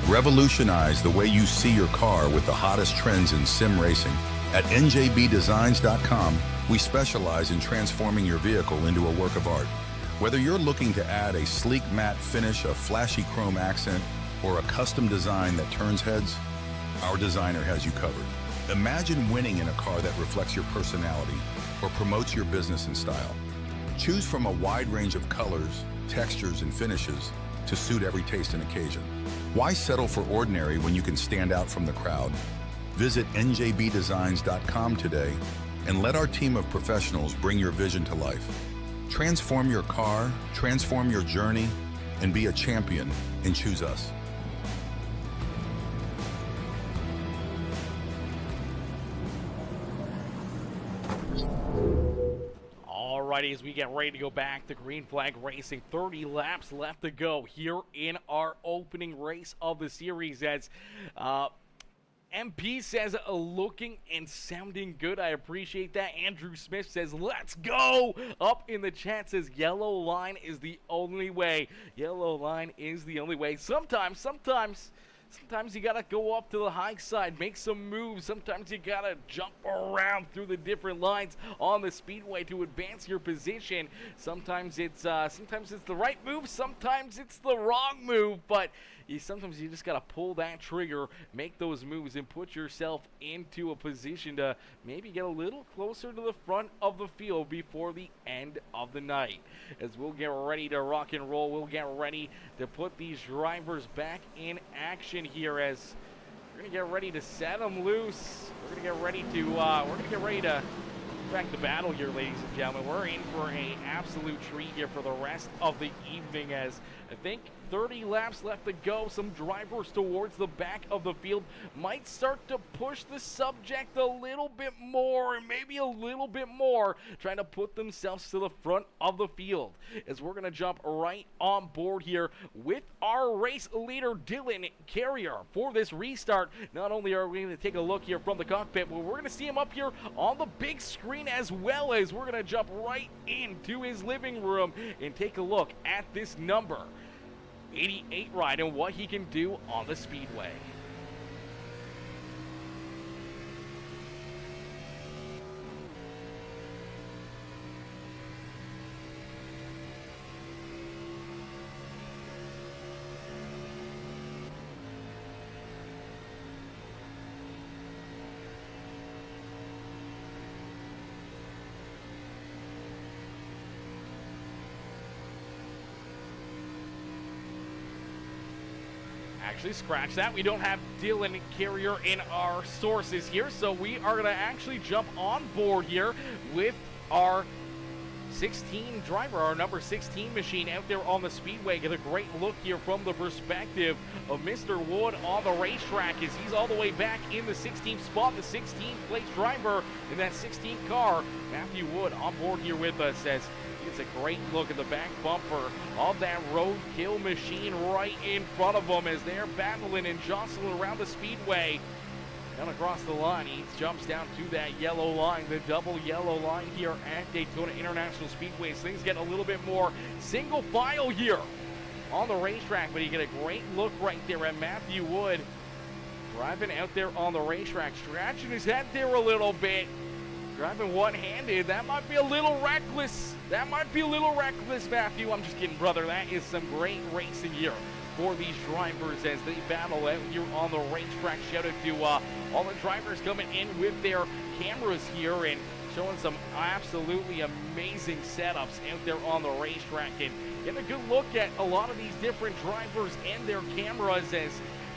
Revolutionize the way you see your car with the hottest trends in sim racing. At njbdesigns.com, we specialize in transforming your vehicle into a work of art. Whether you're looking to add a sleek matte finish, a flashy chrome accent, or a custom design that turns heads, our designer has you covered. Imagine winning in a car that reflects your personality or promotes your business and style. Choose from a wide range of colors, textures, and finishes to suit every taste and occasion. Why settle for ordinary when you can stand out from the crowd? Visit njbdesigns.com today and let our team of professionals bring your vision to life. Transform your car, transform your journey, and be a champion, and choose us. Alrighty, as we get ready to go back to Green Flag Racing, 30 laps left to go here in our opening race of the series, as MP says looking and sounding good. I appreciate that. Andrew Smith says let's go. Up in the chat says yellow line is the only way. Yellow line is the only way. Sometimes you gotta go up to the high side, make some moves. Sometimes you gotta jump around through the different lines on the speedway to advance your position. Sometimes it's the right move, sometimes it's the wrong move, but sometimes you just gotta pull that trigger, make those moves, and put yourself into a position to maybe get a little closer to the front of the field before the end of the night. As we'll get ready to rock and roll, we'll get ready to put these drivers back in action here, as we're gonna get ready to set them loose. We're gonna get ready to back to battle here, ladies and gentlemen. We're in for an absolute treat here for the rest of the evening, as I think 30 laps left to go. Some drivers towards the back of the field might start to push the subject a little bit more, maybe a little bit more, trying to put themselves to the front of the field. As we're going to jump right on board here with our race leader, Dylan Carrier, for this restart. Not only are we going to take a look here from the cockpit, but we're going to see him up here on the big screen, as well as we're going to jump right into his living room and take a look at this number 88 ride and what he can do on the speedway. Actually, scratch that. We don't have Dylan Carrier in our sources here, so we are going to actually jump on board here with our 16 driver, our number 16 machine out there on the speedway. Get a great look here from the perspective of Mr. Wood on the racetrack as he's all the way back in the 16th spot, the 16th place driver in that 16th car. Matthew Wood on board here with us as it's a great look at the back bumper of that roadkill machine right in front of him as they're battling and jostling around the speedway. Down across the line, he jumps down to that yellow line, the double yellow line here at Daytona International Speedway. So things get a little bit more single file here on the racetrack, but you get a great look right there at Matthew Wood driving out there on the racetrack, scratching his head there a little bit, driving one-handed. That might be a little reckless. Matthew. I'm just kidding, brother. That is some great racing here for these drivers as they battle out here on the racetrack. Shout out to all the drivers coming in with their cameras here and showing some absolutely amazing setups out there on the racetrack, and get a good look at a lot of these different drivers and their cameras as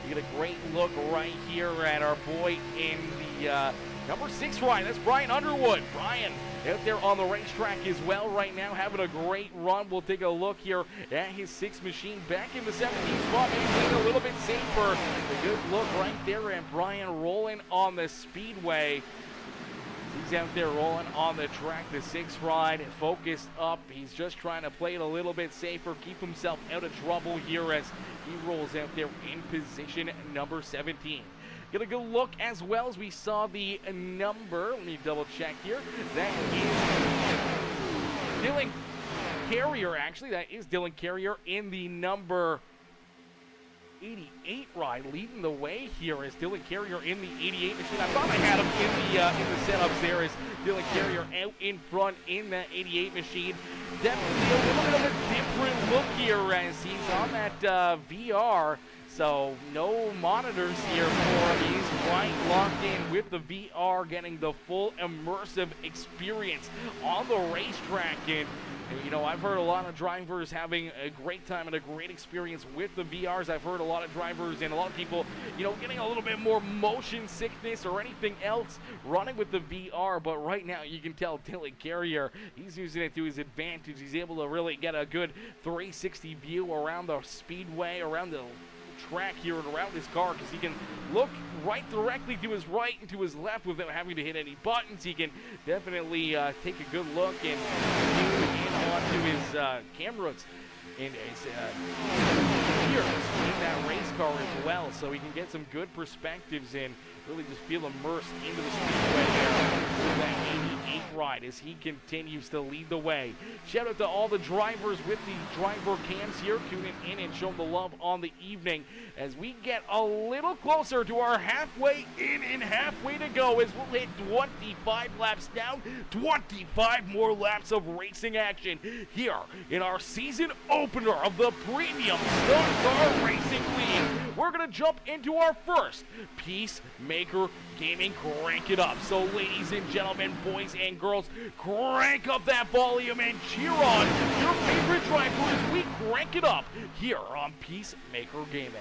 you get a great look right here at our boy in the number 6 ride. That's Brian Underwood. Brian out there on the racetrack as well right now, having a great run. We'll take a look here at his 6th machine back in the 17th spot, maybe playing a little bit safer. A good look right there at Brian rolling on the speedway. He's out there rolling on the track, the 6th ride, focused up. He's just trying to play it a little bit safer, keep himself out of trouble here as he rolls out there in position number 17. Get a good look as well as we saw the number. Let me double check here. That is Dylan Carrier, actually. That is Dylan Carrier in the number 88 ride, leading the way here as Dylan Carrier in the 88 machine. I thought I had him in the setups there as Dylan Carrier out in front in that 88 machine. Definitely a little bit of a different look here as he's on that VR. So no monitors here for him. He's right locked in with the VR, getting the full immersive experience on the racetrack. And you know, I've heard a lot of drivers having a great time and a great experience with the VRs. I've heard a lot of drivers and a lot of people, you know, getting a little bit more motion sickness or anything else running with the VR. But right now you can tell Dylan Carrier, he's using it to his advantage. He's able to really get a good 360 view around the speedway, around the track here and around his car, because he can look right directly to his right and to his left without having to hit any buttons. He can definitely take a good look and zoom in onto his cameras and his ears in that race car as well, so he can get some good perspectives and really just feel immersed into the speedway there with that 88 ride as he continues to lead the way. Shout out to all the drivers with the driver cams here tuning in and showing the love on the evening as we get a little closer to our halfway in and halfway to go as we'll hit 25 laps down, 25 more laps of racing action here in our season opener of the Premium NASCAR Racing League. We're going to jump into our first Peacemaker Gaming Crank It Up. So ladies and gentlemen, boys and girls, crank up that volume and cheer on your favorite driver as we crank it up here on Peacemaker Gaming.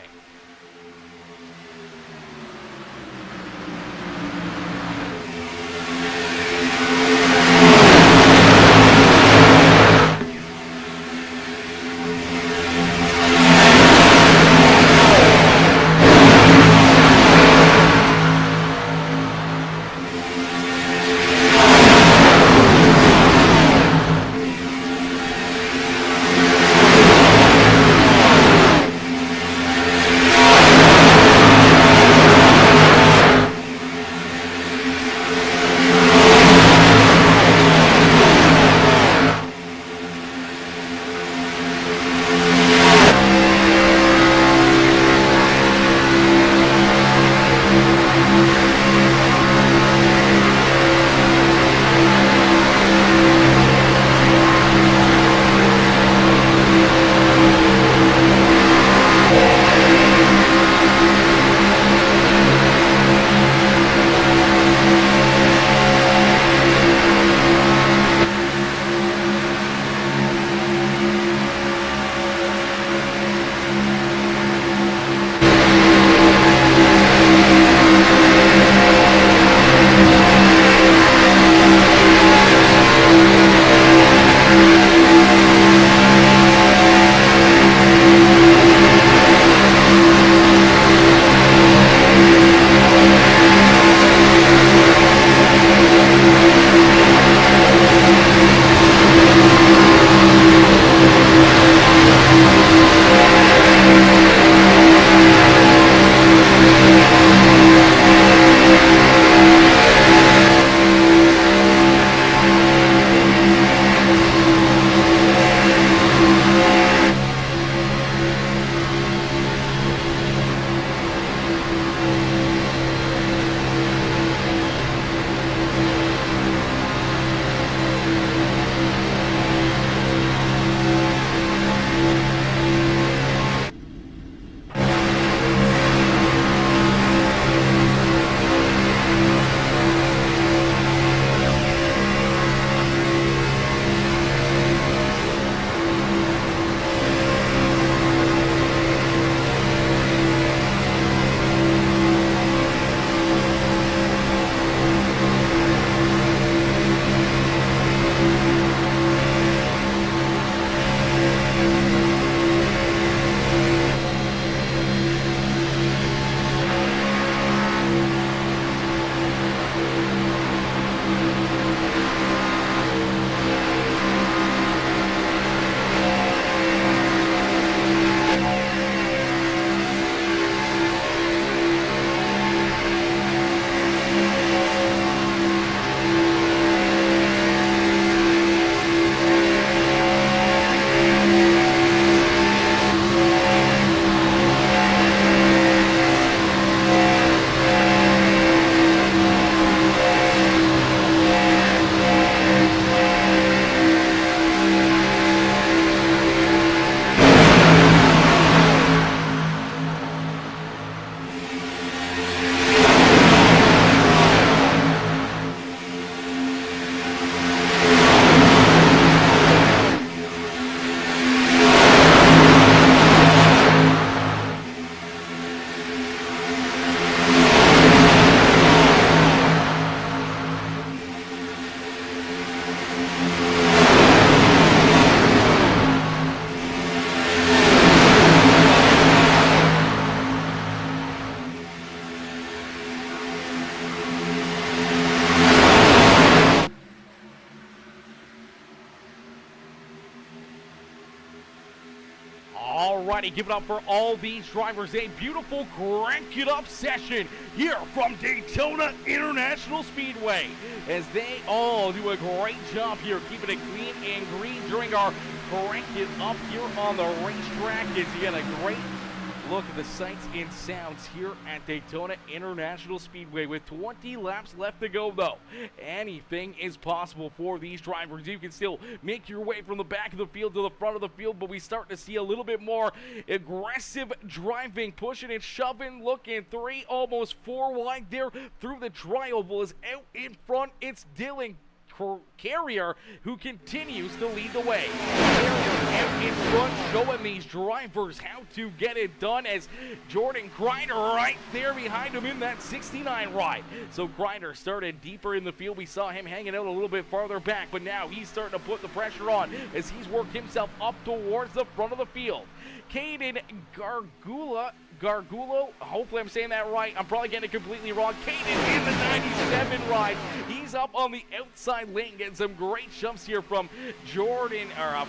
Alrighty, give it up for all these drivers. A beautiful crank it up session here from Daytona International Speedway, as they all do a great job here keeping it clean and green during our crank it up here on the racetrack. As you get a great look at the sights and sounds here at Daytona International Speedway. With 20 laps left to go, though, anything is possible for these drivers. You can still make your way from the back of the field to the front of the field, but we start to see a little bit more aggressive driving, pushing and shoving, looking 3, almost 4 wide there through the tri-oval. Is out in front. It's Dylan Carrier who continues to lead the way. Carrier out in front, showing these drivers how to get it done, as Jordan Grider right there behind him in that 69 ride. So Grider started deeper in the field. We saw him hanging out a little bit farther back, but now he's starting to put the pressure on as he's worked himself up towards the front of the field. Caden Gargulo, hopefully I'm saying that right. I'm probably getting it completely wrong. Caden in the 97 ride. He's up on the outside lane, getting some great jumps here from Jordan Hand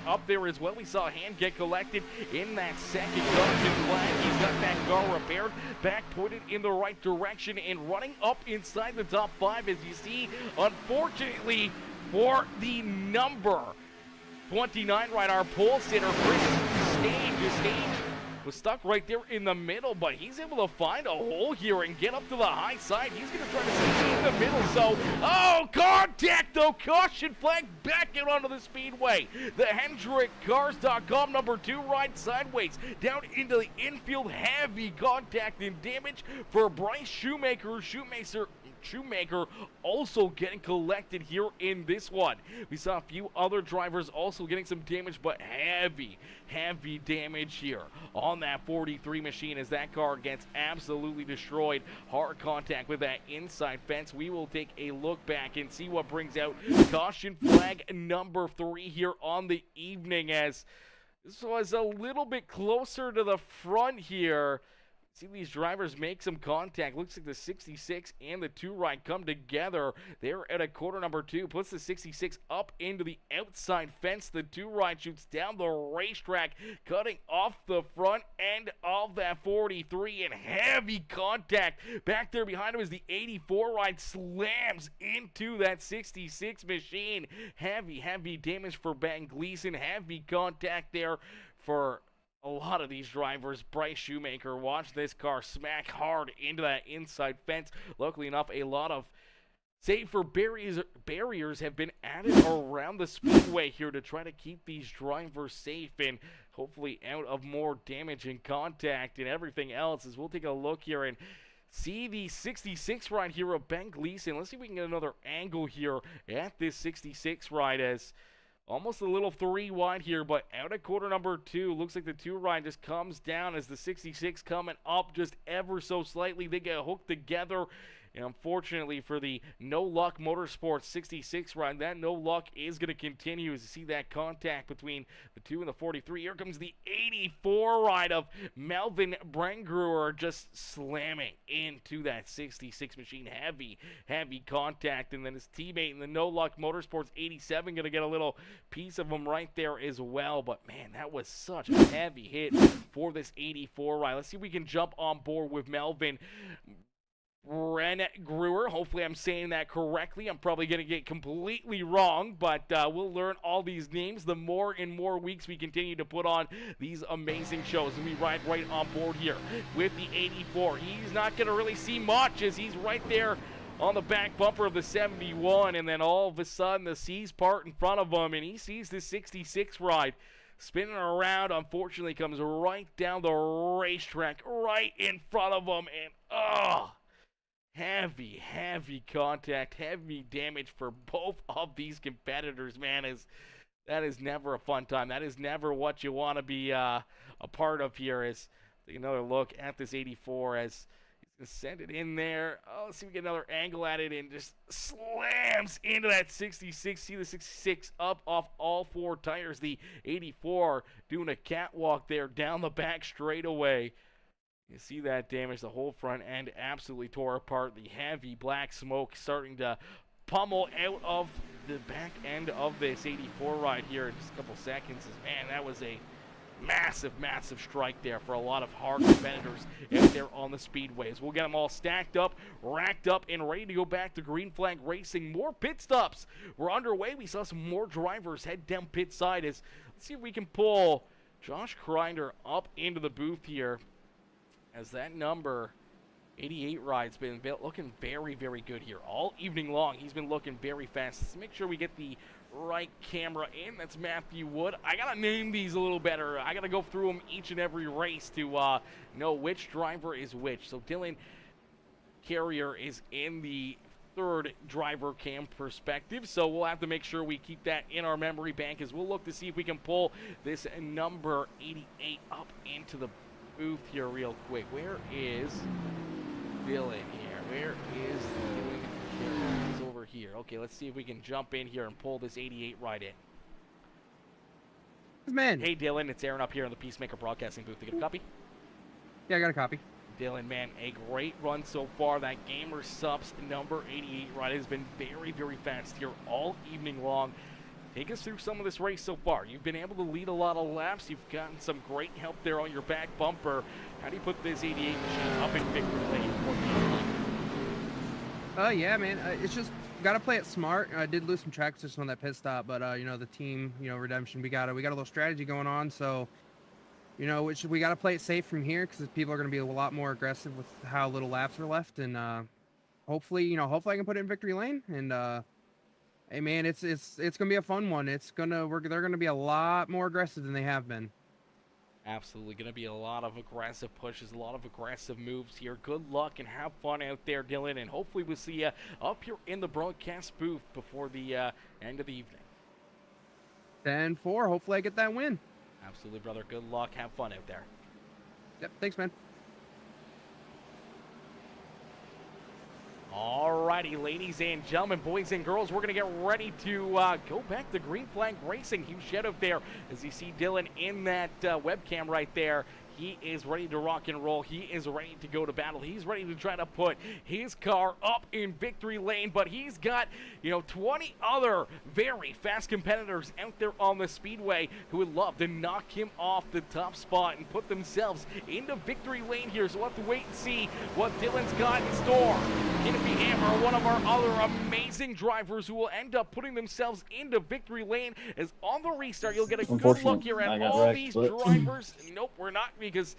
up there as well. We saw Hand get collected in that second caution flag. He's got that car repaired, back pointed in the right direction, and running up inside the top 5, as you see, unfortunately, for the number 29 ride, our pole sitter, Chris Stage was stuck right there in the middle, but he's able to find a hole here and get up to the high side. He's going to try to stay in the middle, so, oh, contact though, caution flag back out onto the speedway. The HendrickCars.com number 2 ride sideways down into the infield. Heavy contact and damage for Bryce Shoemaker. Shoemaker also getting collected here in this one. We saw a few other drivers also getting some damage, but heavy damage here on that 43 machine as that car gets absolutely destroyed. Hard contact with that inside fence. We will take a look back and see what brings out caution flag number 3 here on the evening, as this was a little bit closer to the front here. See these drivers make some contact. Looks like the 66 and the 2 ride come together. They're at a corner number 2. Puts the 66 up into the outside fence. The 2 ride shoots down the racetrack, cutting off the front end of that 43, and heavy contact. Back there behind him is the 84 ride, slams into that 66 machine. Heavy damage for Ben Gleason. Heavy contact there for a lot of these drivers. Bryce Shoemaker, watch this car smack hard into that inside fence. Luckily enough, a lot of safer barriers have been added around the speedway here to try to keep these drivers safe and hopefully out of more damage and contact and everything else. As we'll take a look here and see the 66 ride here of Ben Gleason. Let's see if we can get another angle here at this 66 ride, as almost a little 3 wide here, but out at corner number 2. Looks like the 2 ride just comes down as the 66 coming up just ever so slightly. They get hooked together. And unfortunately for the No Luck Motorsports 66 ride, that no luck is going to continue as you see that contact between the 2 and the 43. Here comes the 84 ride of Melvin Brengruer, just slamming into that 66 machine. Heavy contact. And then his teammate in the No Luck Motorsports 87 going to get a little piece of him right there as well. But man, that was such a heavy hit for this 84 ride. Let's see if we can jump on board with Melvin Brengruer. Hopefully I'm saying that correctly. I'm probably going to get completely wrong, but we'll learn all these names the more and more weeks we continue to put on these amazing shows. And we ride right on board here with the 84. He's not going to really see much as he's right there on the back bumper of the 71, and then all of a sudden the C's part in front of him, and he sees the 66 ride spinning around. Unfortunately comes right down the racetrack right in front of him, and heavy contact, heavy damage for both of these competitors, man. That is never a fun time. That is never what you want to be a part of here. As take another look at this 84 as he's going to send it in there. Oh, let's see if we get another angle at it, and just slams into that 66. See the 66 up off all 4 tires. The 84 doing a catwalk there down the back straightaway. You see that damage. The whole front end absolutely tore apart. The heavy black smoke starting to pummel out of the back end of this 84 ride here in just a couple seconds is, man, that was a massive strike there for a lot of hard competitors out there on the speedways. We'll get them all stacked up, racked up, and ready to go back to Green Flag Racing. More pit stops were underway. We saw some more drivers head down pit side. Let's see if we can pull Josh Kreiner up into the booth here, as that number 88 ride's been looking very good here all evening long. He's been looking very fast. Let's make sure we get the right camera in. That's Matthew Wood. I gotta name these a little better. I gotta go through them each and every race to know which driver is which. So Dylan Carrier is in the third driver cam perspective, so we'll have to make sure we keep that in our memory bank as we'll look to see if we can pull this number 88 up into the booth here real quick. Where is Dylan here? Where is Dylan? He's over here. Okay, let's see if we can jump in here and pull this 88 right in. Man. Hey Dylan, it's Aaron up here in the Peacemaker Broadcasting booth. You get a copy? Yeah, I got a copy. Dylan, man, a great run so far. That Gamer Subs number 88 ride has been very fast here all evening long. Take us through some of this race so far. You've been able to lead a lot of laps. You've gotten some great help there on your back bumper. How do you put this 88 machine up in victory lane? Yeah, man. It's just got to play it smart. I did lose some track position on that pit stop, but the team, Redemption, we got a little strategy going on. So, we got to play it safe from here because people are going to be a lot more aggressive with how little laps are left, and hopefully I can put it in victory lane. And hey, man, it's gonna be a fun one. They're gonna be a lot more aggressive than they have been. Absolutely going to be a lot of aggressive pushes, a lot of aggressive moves here. Good luck and have fun out there, Dylan, and hopefully we'll see you up here in the broadcast booth before the end of the evening. 10-4. Hopefully I get that win. Absolutely, brother. Good luck. Have fun out there. Yep. Thanks, man. Alrighty, ladies and gentlemen, boys and girls, we're going to get ready to go back to Green Flag Racing. Huge shed up there as you see Dylan in that webcam right there. He is ready to rock and roll. He is ready to go to battle. He's ready to try to put his car up in victory lane, but he's got, 20 other very fast competitors out there on the speedway who would love to knock him off the top spot and put themselves into victory lane here. So we'll have to wait and see what Dylan's got in store. Can it be Hammer, one of our other amazing drivers who will end up putting themselves into victory lane? As on the restart, you'll get a good look here at all these drivers. Nope, we're not, because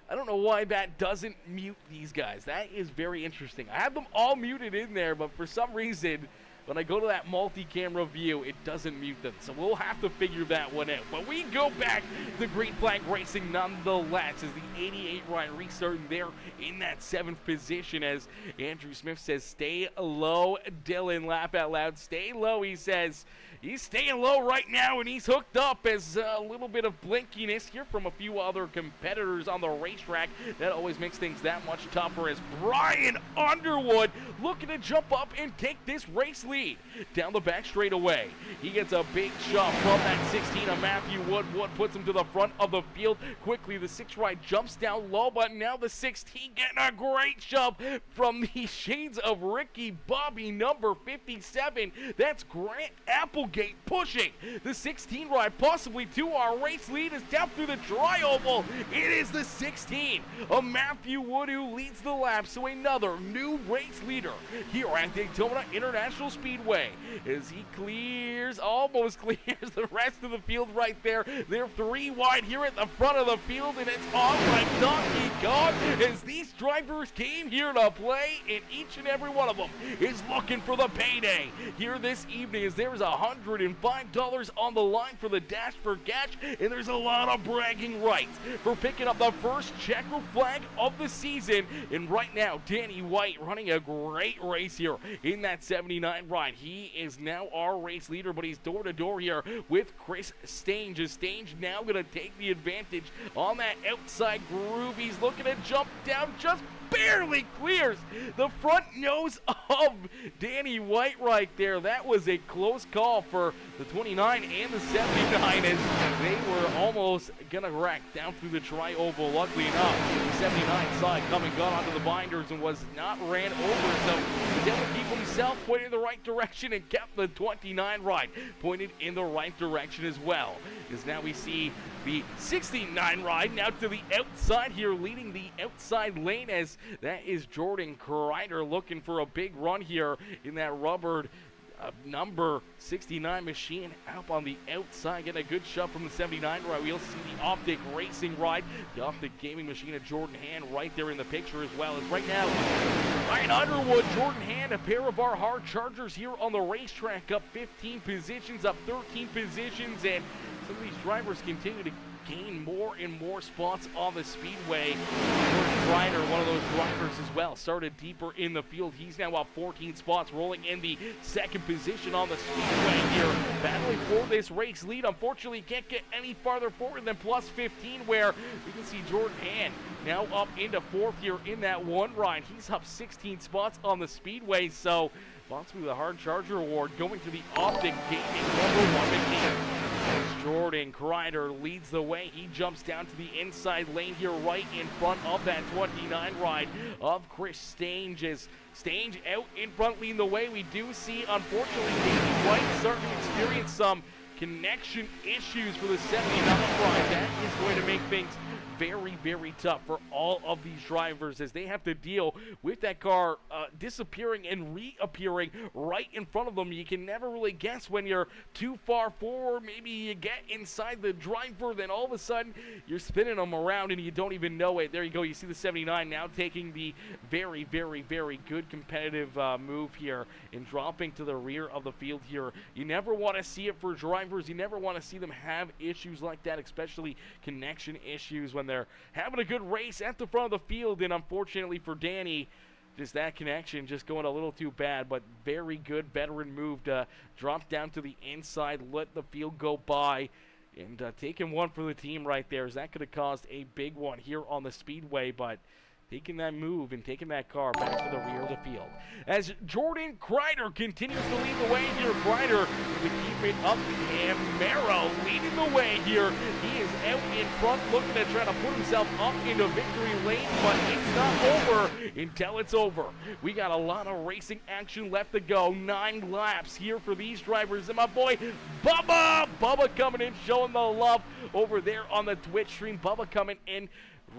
I don't know why that doesn't mute these guys. That is very interesting. I have them all muted in there, but for some reason, when I go to that multi-camera view, it doesn't mute them. So we'll have to figure that one out. But we go back to Green Flag Racing nonetheless as the 88 ride restarting there in that 7th position as Andrew Smith says, stay low, Dylan, laugh out loud. Stay low, he says. He's staying low right now, and he's hooked up as a little bit of blinkiness here from a few other competitors on the racetrack. That always makes things that much tougher as Brian Underwood looking to jump up and take this race lead down the back straightaway. He gets a big shove from that 16 of Matthew Wood. Wood puts him to the front of the field quickly. The 6 ride jumps down low, but now the 16 getting a great shove from the shades of Ricky Bobby, number 57. That's Grant Applegate pushing the 16 ride possibly to our race lead is down through the tri-oval. It is the 16 of Matthew Wood who leads the lap. So another new race leader here at Daytona International Speedway as he almost clears the rest of the field right there. They're 3 wide here at the front of the field, and it's on like Donkey Kong as these drivers came here to play, and each and every one of them is looking for the payday here this evening as there's $105 on the line for the Dash for Cash, and there's a lot of bragging rights for picking up the first checker flag of the season. And right now, Danny White running a great race here in that 79 ride. He is now our race leader, but he's door to door here with Chris Stange. Is Stange now going to take the advantage on that outside groove? He's looking to jump down just barely clears the front nose of Danny White right there. That was a close call for the 29 and the 79 as they were almost gonna wreck down through the tri-oval. Luckily enough, the 79 saw it coming, got onto the binders and was not ran over. So he was able to keep himself pointed in the right direction and kept the 29 ride pointed in the right direction as well. As now we see the 69 ride now to the outside here, leading the outside lane, as that is Jordan Kreider looking for a big run here in that rubbered number 69 machine up on the outside, getting a good shove from the 79 ride. We'll see the Optic Racing ride, the Optic Gaming machine of Jordan Hand right there in the picture as well. As right now, Ryan Underwood, Jordan Hand, a pair of our hard chargers here on the racetrack, up 15 positions, up 13 positions, and some of these drivers continue to gain more and more spots on the speedway. Jordan Kreider, one of those drivers as well, started deeper in the field. He's now up 14 spots, rolling in the second position on the speedway here, battling for this race lead. Unfortunately, can't get any farther forward than plus 15, where we can see Jordan Hand now up into fourth here in that one ride. He's up 16 spots on the speedway, so possibly the hard charger award going to the Optic Gaming #1 machine. Jordan Kreider leads the way. He jumps down to the inside lane here, right in front of that 29 ride of Chris Stange. As Stange out in front leading the way, we do see, unfortunately, Danny White starting to experience some connection issues for the 79 ride. That is going to make things very, very tough for all of these drivers as they have to deal with that car disappearing and reappearing right in front of them. You can never really guess when you're too far forward. Maybe you get inside the driver, then all of a sudden you're spinning them around and you don't even know it. There you go. You see the 79 now taking the very, very, very good competitive move here and dropping to the rear of the field here. You never want to see it for drivers. You never want to see them have issues like that, especially connection issues when they're having a good race at the front of the field. And unfortunately for Danny, just that connection just going a little too bad, but very good veteran move to drop down to the inside, let the field go by, and taking one for the team right there, as that could have caused a big one here on the speedway. But taking that move and taking that car back to the rear of the field. As Jordan Kreider continues to lead the way here, Kreider to keep it up, and Merrow leading the way here. He is out in front looking to try to put himself up into victory lane, but it's not over until it's over. We got a lot of racing action left to go. 9 laps here for these drivers. And my boy, Bubba coming in, showing the love over there on the Twitch stream. Bubba coming in,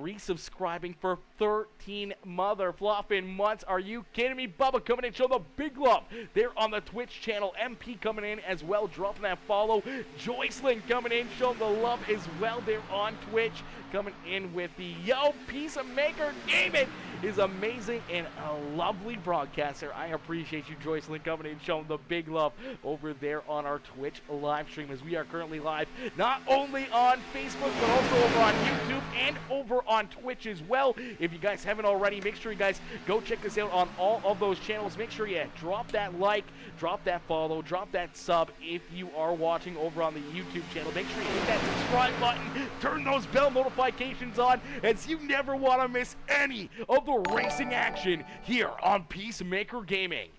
resubscribing for 13 mother-fluffing months. Are you kidding me? Bubba coming in, showing the big love there on the Twitch channel. MP coming in as well, dropping that follow. Joycelyn coming in, showing the love as well there on Twitch. Coming in with the Yo Peacemaker Gaming is amazing and a lovely broadcaster. I appreciate you, Joycelyn, coming in, showing the big love over there on our Twitch live stream, as we are currently live not only on Facebook but also over on YouTube and over on Twitch as well. If you guys haven't already, make sure you guys go check us out on all of those channels. Make sure you drop that like, drop that follow, drop that sub if you are watching over on the YouTube channel. Make sure you hit that subscribe button, turn those bell notifications on, as you never want to miss any of the racing action here on Peacemaker Gaming.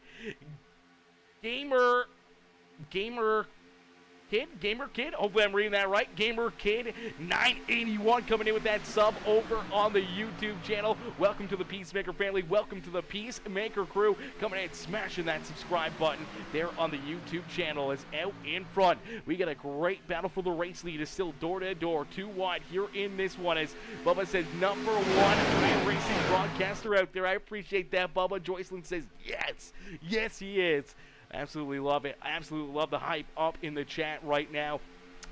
Gamer Kid, hopefully I'm reading that right. Gamer Kid 981 coming in with that sub over on the YouTube channel. Welcome to the Peacemaker family. Welcome to the Peacemaker crew, coming in, smashing that subscribe button there on the YouTube channel. Is out in front. We got a great battle for the race lead. Is still door to door, 2 wide here in this one, as Bubba says #1 racing broadcaster out there. I appreciate that, Bubba. Joycelyn says yes he is. Absolutely love it. Absolutely love the hype up in the chat right now,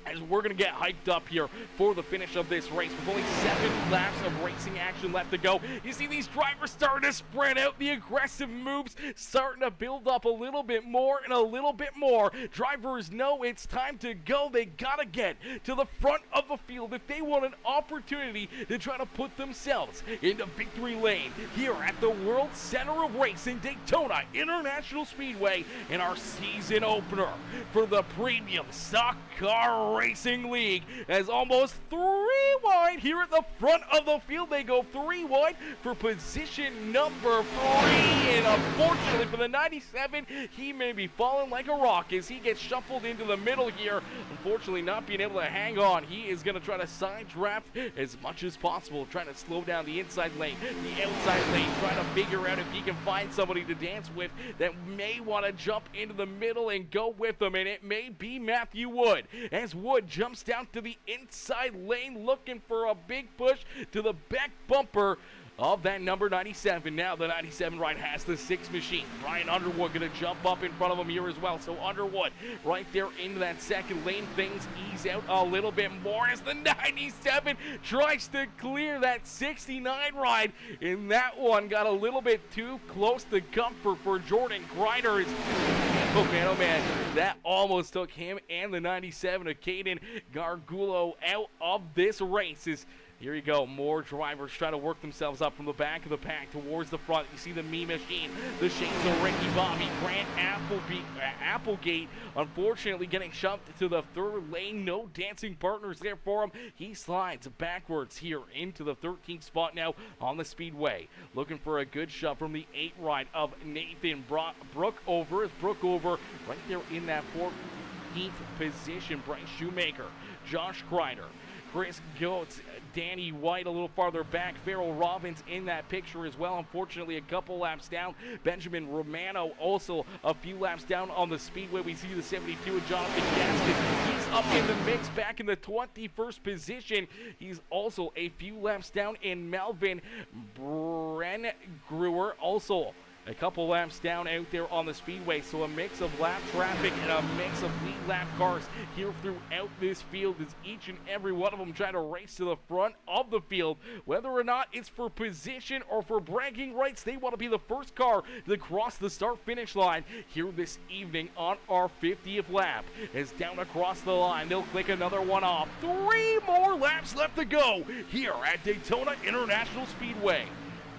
as we're going to get hyped up here for the finish of this race with only 7 laps of racing action left to go. You see these drivers starting to spread out, the aggressive moves starting to build up a little bit more and a little bit more. Drivers know it's time to go. They got to get to the front of the field if they want an opportunity to try to put themselves into victory lane here at the World Center of Racing, Daytona International Speedway, in our season opener for the premium stock car Racing League, as almost 3 wide here at the front of the field. They go 3 wide for position number 3, and unfortunately for the 97, he may be falling like a rock as he gets shuffled into the middle here. Unfortunately, not being able to hang on. He is going to try to side draft as much as possible, trying to slow down the inside lane, the outside lane, trying to figure out if he can find somebody to dance with that may want to jump into the middle and go with him, and it may be Matthew Wood, as Wood jumps down to the inside lane looking for a big push to the back bumper of that number 97. Now the 97 right has the 6 machine. Ryan Underwood going to jump up in front of him here as well. So Underwood right there into that second lane. Things ease out a little bit more as the 97 tries to clear that 69 ride. And that one got a little bit too close to comfort for Jordan Kreider. Oh man, that almost took him and the 97 of Caden Gargulo out of this race. Here you go, more drivers trying to work themselves up from the back of the pack towards the front. You see the Me Machine, the shades of Ricky Bobby, Grant Applegate, unfortunately getting shoved to the 3rd lane. No dancing partners there for him. He slides backwards here into the 13th spot now on the speedway. Looking for a good shove from the 8 ride of Nathan Brookover. Brookover right there in that 14th position. Bryce Shoemaker, Josh Kreider, Chris Goetz, Danny White a little farther back, Farrell Robbins in that picture as well. Unfortunately, a couple laps down. Benjamin Romano also a few laps down on the speedway. We see the 72 of Jonathan Gaston. He's up in the mix, back in the 21st position. He's also a few laps down in Melvin Brengruer, also a couple laps down out there on the speedway. So a mix of lap traffic and a mix of lead lap cars here throughout this field, as each and every one of them trying to race to the front of the field. Whether or not it's for position or for bragging rights, they want to be the first car to cross the start-finish line here this evening on our 50th lap. As down across the line, they'll click another one off. 3 more laps left to go here at Daytona International Speedway.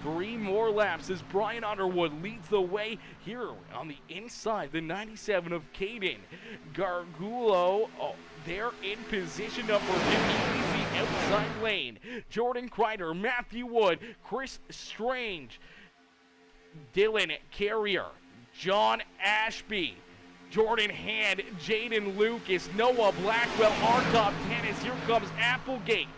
3 more laps as Brian Underwood leads the way here on the inside. The 97 of Caden Gargulo, they're in position number 50, the outside lane. Jordan Kreider, Matthew Wood, Chris Strange, Dylan Carrier, John Ashby, Jordan Hand, Jaden Lucas, Noah Blackwell, our top 10 as here comes Applegate.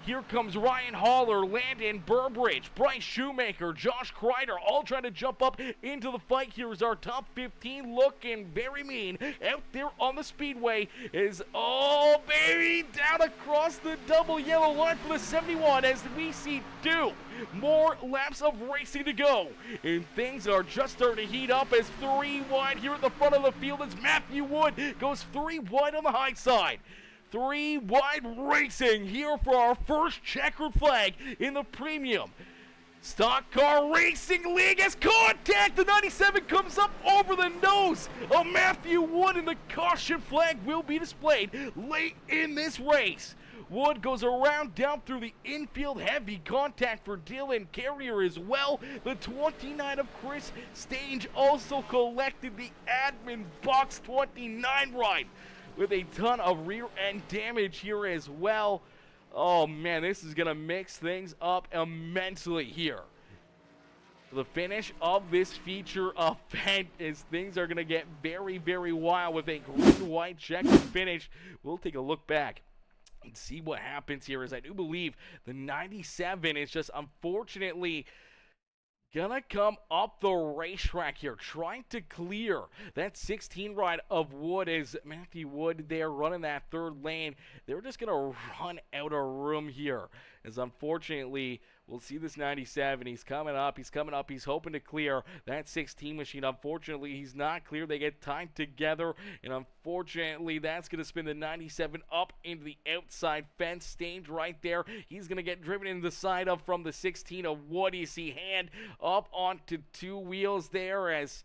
Here comes Ryan Haller, Landon Burbridge, Bryce Shoemaker, Josh Kreider, all trying to jump up into the fight. Here's our top 15 looking very mean out there on the speedway. Is, oh baby, down across the double yellow line for the 71 as we see 2 more laps of racing to go. And things are just starting to heat up as 3 wide here at the front of the field as Matthew Wood goes 3 wide on the high side. 3 wide racing here for our first checkered flag in the premium Stock Car Racing League as contact. The 97 comes up over the nose of Matthew Wood, and the caution flag will be displayed late in this race. Wood goes around down through the infield. Heavy contact for Dylan Carrier as well. The 29 of Chris Stange also collected the admin box 29 ride with a ton of rear end damage here as well. Oh man, this is gonna mix things up immensely here. The finish of this feature event is things are gonna get very, very wild with a green white checkered finish. We'll take a look back and see what happens here, as I do believe the 97 is just unfortunately gonna come up the racetrack here, trying to clear that 16 ride of Wood. As Matthew Wood there running that 3rd lane, they're just gonna run out of room here, as unfortunately we'll see this 97. He's coming up, he's hoping to clear that 16 machine. Unfortunately, he's not clear. They get tied together, and unfortunately, that's going to spin the 97 up into the outside fence. Stange right there. He's going to get driven into the side of from the 16 of Wood. You see Hand up onto 2 wheels there as,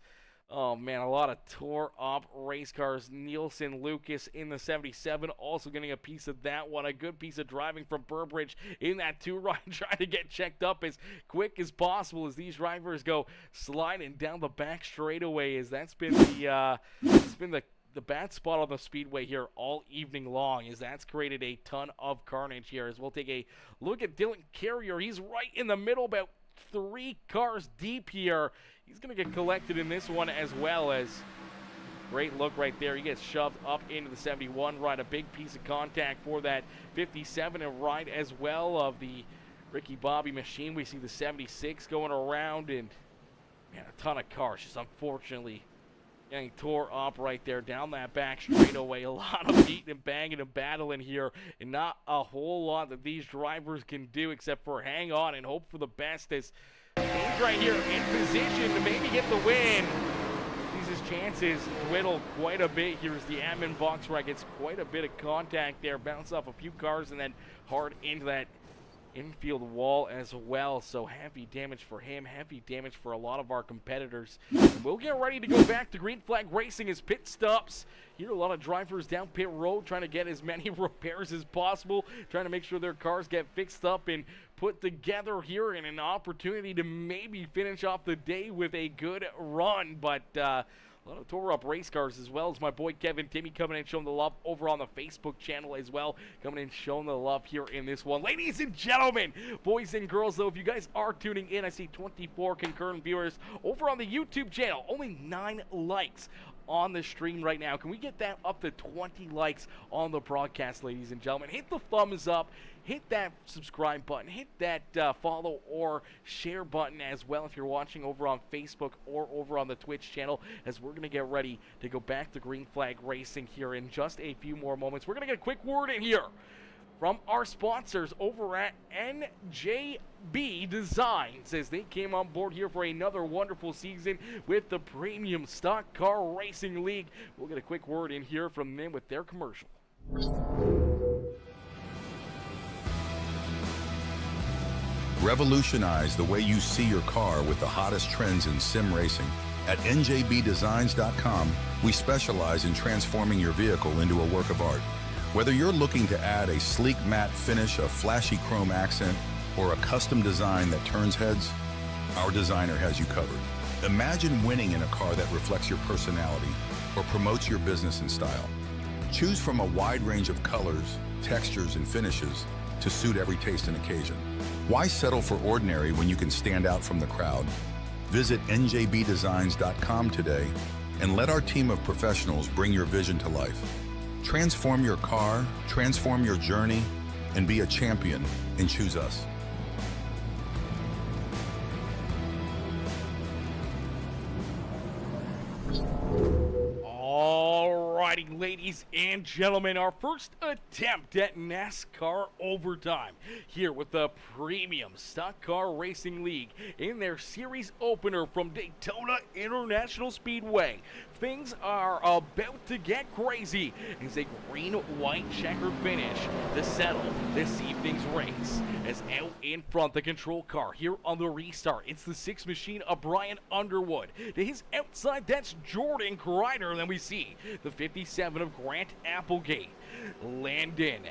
oh man, a lot of tore up race cars. Nielsen Lucas in the 77 also getting a piece of that one. A good piece of driving from Burbridge in that 2 ride, trying to get checked up as quick as possible as these drivers go sliding down the back straightaway. As that's been the the bad spot on the speedway here all evening long, as that's created a ton of carnage here. As we'll take a look at Dylan Carrier. He's right in the middle, about 3 cars deep here. He's going to get collected in this one as well. As great look right there. He gets shoved up into the 71 ride. A big piece of contact for that 57 and ride as well of the Ricky Bobby machine. We see the 76 going around, and man, a ton of cars just unfortunately getting tore up right there down that back straightaway. A lot of beating and banging and battling here, and not a whole lot that these drivers can do except for hang on and hope for the best. As he's right here in position to maybe get the win. His chances dwindle quite a bit. Here's the admin box where I gets quite a bit of contact there, bounce off a few cars and then hard into that infield wall as well. So heavy damage for him, heavy damage for a lot of our competitors. And we'll get ready to go back to green flag racing as pit stops. Here a lot of drivers down pit road trying to get as many repairs as possible, trying to make sure their cars get fixed up and put together here, in an opportunity to maybe finish off the day with a good run. But a lot of tore up race cars, as well as my boy Kevin Timmy coming in showing the love over on the Facebook channel as well, coming in showing the love here in this one. Ladies and gentlemen, boys and girls, though, if you guys are tuning in, I see 24 concurrent viewers over on the YouTube channel, only 9 likes on the stream right now. Can we get that up to 20 likes on the broadcast, ladies and gentlemen? Hit the thumbs up, hit that subscribe button, hit that follow or share button as well if you're watching over on Facebook or over on the Twitch channel, as we're going to get ready to go back to green flag racing here in just a few more moments. We're going to get a quick word in here from our sponsors over at NJB Designs, as they came on board here for another wonderful season with the Premium Stock Car Racing League. We'll get a quick word in here from them with their commercial. Revolutionize the way you see your car with the hottest trends in sim racing. At njbdesigns.com, we specialize in transforming your vehicle into a work of art. Whether you're looking to add a sleek matte finish, a flashy chrome accent, or a custom design that turns heads, our designer has you covered. Imagine winning in a car that reflects your personality or promotes your business and style. Choose from a wide range of colors, textures, and finishes to suit every taste and occasion. Why settle for ordinary when you can stand out from the crowd? Visit njbdesigns.com today and let our team of professionals bring your vision to life. Transform your car, transform your journey, and be a champion, and choose us. Alrighty, ladies and gentlemen, our first attempt at NASCAR Overtime here with the Premium Stock Car Racing League in their series opener from Daytona International Speedway. Things are about to get crazy as a green-white checkered finish to settle this evening's race. As out in front, the control car here on the restart, it's the 6 machine of Brian Underwood. To his outside, that's Jordan Kreider. Then we see the 57 of Grant Applegate. Landon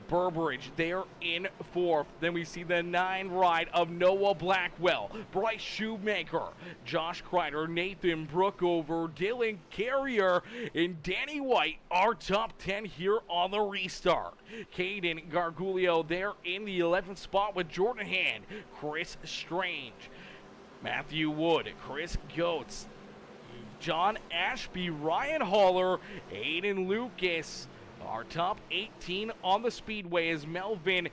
Burbridge there in 4th. Then we see the 9 ride of Noah Blackwell, Bryce Shoemaker, Josh Kreider, Nathan Brookover, Dylan Carrier, and Danny White, our top 10 here on the restart. Caden Gargulio there in the 11th spot with Jordan Hand, Chris Strange, Matthew Wood, Chris Goetz, John Ashby, Ryan Haller, Aiden Lucas. Our top 18 on the speedway is Melvin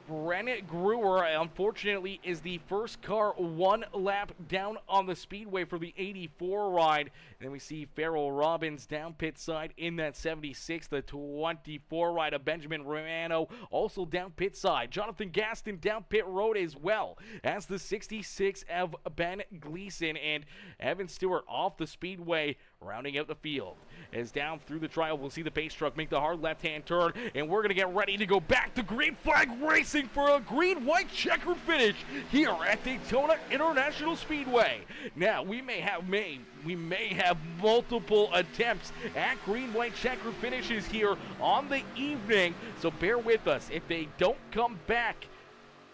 Brennan Brewer, unfortunately, is the first car 1 lap down on the speedway for the 84 ride. And then we see Farrell Robbins down pit side in that 76, the 24 ride of Benjamin Romano, also down pit side. Jonathan Gaston down pit road as well as the 66 of Ben Gleason, and Evan Stewart off the speedway, rounding out the field. As down through the trial, we'll see the base truck make the hard left-hand turn, and we're going to get ready to go back to green flag racing for a green-white checkered finish here at Daytona International Speedway. Now, we may have multiple attempts at green-white checkered finishes here on the evening, so bear with us. If they don't come back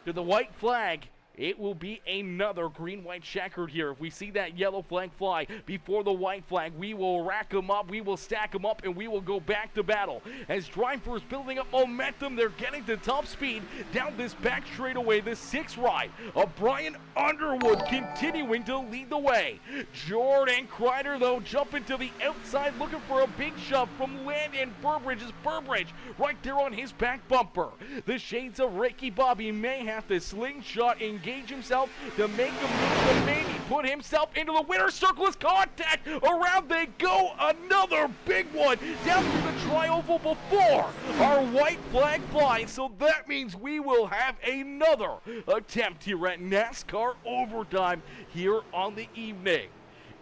to the white flag, it will be another green-white checkered here. If we see that yellow flag fly before the white flag, we will rack them up, we will stack them up, and we will go back to battle. As drivers building up momentum, they're getting to top speed down this back straightaway. The 6th ride of Brian Underwood continuing to lead the way. Jordan Kreider, though, jumping to the outside, looking for a big shove from Landon Burbridge. As Burbridge right there on his back bumper. The shades of Ricky Bobby may have to slingshot, engage himself to make a move to maybe put himself into the winner's circle as contact. Around they go. Another big one down through the tri-oval before our white flag flies. So that means we will have another attempt here at NASCAR Overtime here on the evening.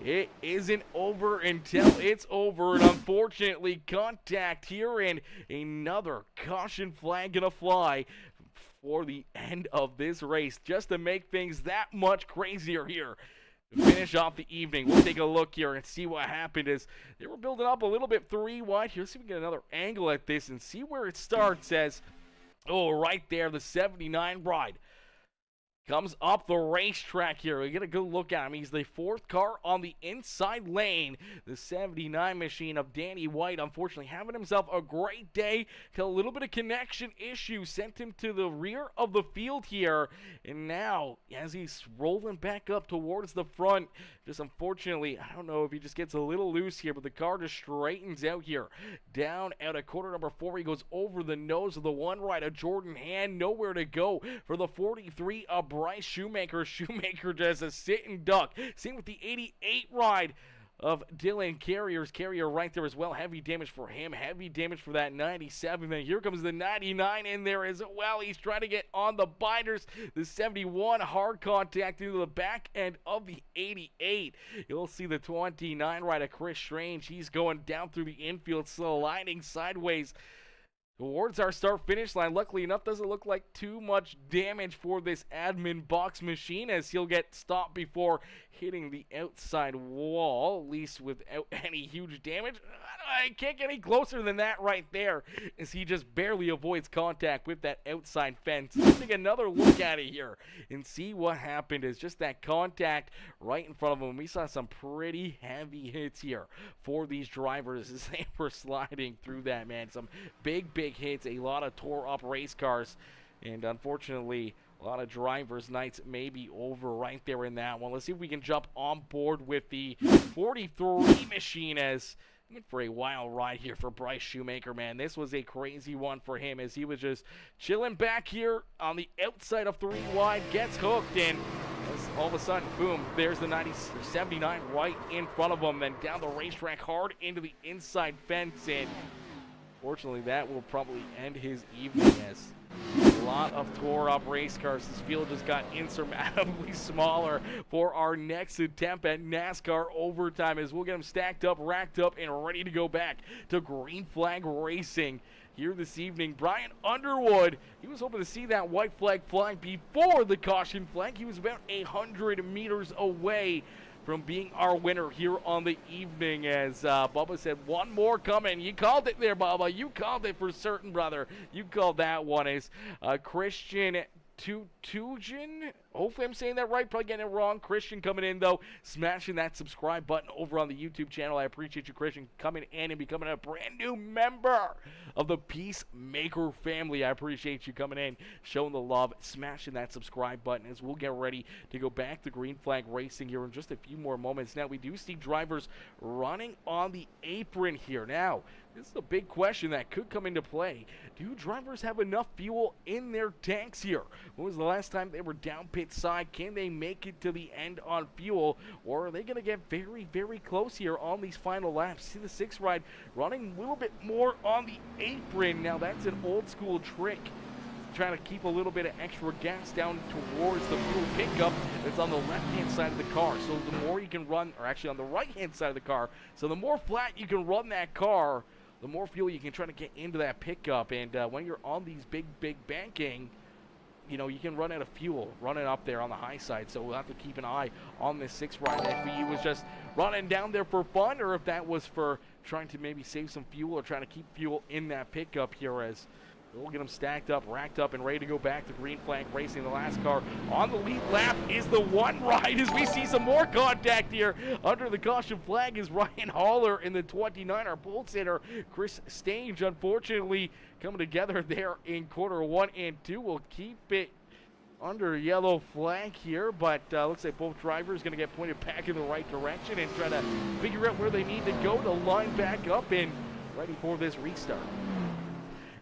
It isn't over until it's over, and unfortunately contact here, and another caution flag gonna fly for the end of this race, just to make things that much crazier here. To finish off the evening, we'll take a look here and see what happened as they were building up a little bit 3 wide here. Let's see if we can get another angle at this and see where it starts as, oh, right there, the 79 ride comes up the racetrack here. We get a good look at him. He's the 4th car on the inside lane. The 79 machine of Danny White, unfortunately having himself a great day till a little bit of connection issue sent him to the rear of the field here. And now, as he's rolling back up towards the front, just unfortunately, I don't know if he just gets a little loose here, but the car just straightens out here. Down out of quarter number 4, he goes over the nose of the 1 right of Jordan Hand. Nowhere to go for the 43 of Bryce Shoemaker. Shoemaker does a sit and duck. Same with the 88 ride of Dylan Carrier's Carrier right there as well. Heavy damage for him. Heavy damage for that 97. Then here comes the 99 in there as well. He's trying to get on the binders. The 71 hard contact into the back end of the 88. You'll see the 29 ride of Chris Strange. He's going down through the infield, sliding sideways towards our start-finish line. Luckily enough, doesn't look like too much damage for this admin box machine, as he'll get stopped before hitting the outside wall, at least without any huge damage. I can't get any closer than that right there, as he just barely avoids contact with that outside fence. Let's take another look at it here and see what happened. Is just that contact right in front of him. We saw some pretty heavy hits here for these drivers as they were sliding through that, man. Some big hits, a lot of tore up race cars, and unfortunately a lot of drivers' nights may be over right there in that one. Let's see if we can jump on board with the 43 machine, as went for a wild ride here for Bryce Shoemaker, man. This was a crazy one for him, as he was just chilling back here on the outside of 3 wide, gets hooked, and all of a sudden, boom, there's the 79 right in front of him, then down the racetrack hard into the inside fence, and fortunately, that will probably end his evening, as a lot of tore-up race cars. This field just got insurmountably smaller for our next attempt at NASCAR Overtime, as we'll get them stacked up, racked up, and ready to go back to green flag racing here this evening. Brian Underwood, he was hoping to see that white flag fly before the caution flag. He was about 100 meters away from being our winner here on the evening, as Bubba said, one more coming. You called it there, Bubba. You called it for certain, brother. You called that one. As Christian Tujan, hopefully I'm saying that right, probably getting it wrong. Christian coming in, though, smashing that subscribe button over on the YouTube channel. I appreciate you, Christian, coming in and becoming a brand new member of the Peacemaker family. I appreciate you coming in, showing the love, smashing that subscribe button, as we'll get ready to go back to green flag racing here in just a few more moments. Now, we do see drivers running on the apron here. Now, this is a big question that could come into play. Do drivers have enough fuel in their tanks here? When was the last time they were down pit side? Can they make it to the end on fuel? Or are they going to get very close here on these final laps? See the 6 ride running a little bit more on the apron. Now, that's an old school trick, trying to keep a little bit of extra gas down towards the fuel pickup that's on the left-hand side of the car. So the more you can run, or actually on the right-hand side of the car, so the more flat you can run that car, the more fuel you can try to get into that pickup. And when you're on these big banking, you know, you can run out of fuel running up there on the high side. So we'll have to keep an eye on this 6 ride, if he was just running down there for fun, or if that was for trying to maybe save some fuel or trying to keep fuel in that pickup here, as We'll get them stacked up, racked up, and ready to go back to green flag racing. The last car on the lead lap is the one right as we see some more contact here. Under the caution flag is Ryan Haller in the 29. Our pole sitter, Chris Stange, unfortunately coming together there in quarter 1 and 2. We'll keep it under yellow flag here, but looks like both drivers going to get pointed back in the right direction and try to figure out where they need to go to line back up and ready for this restart.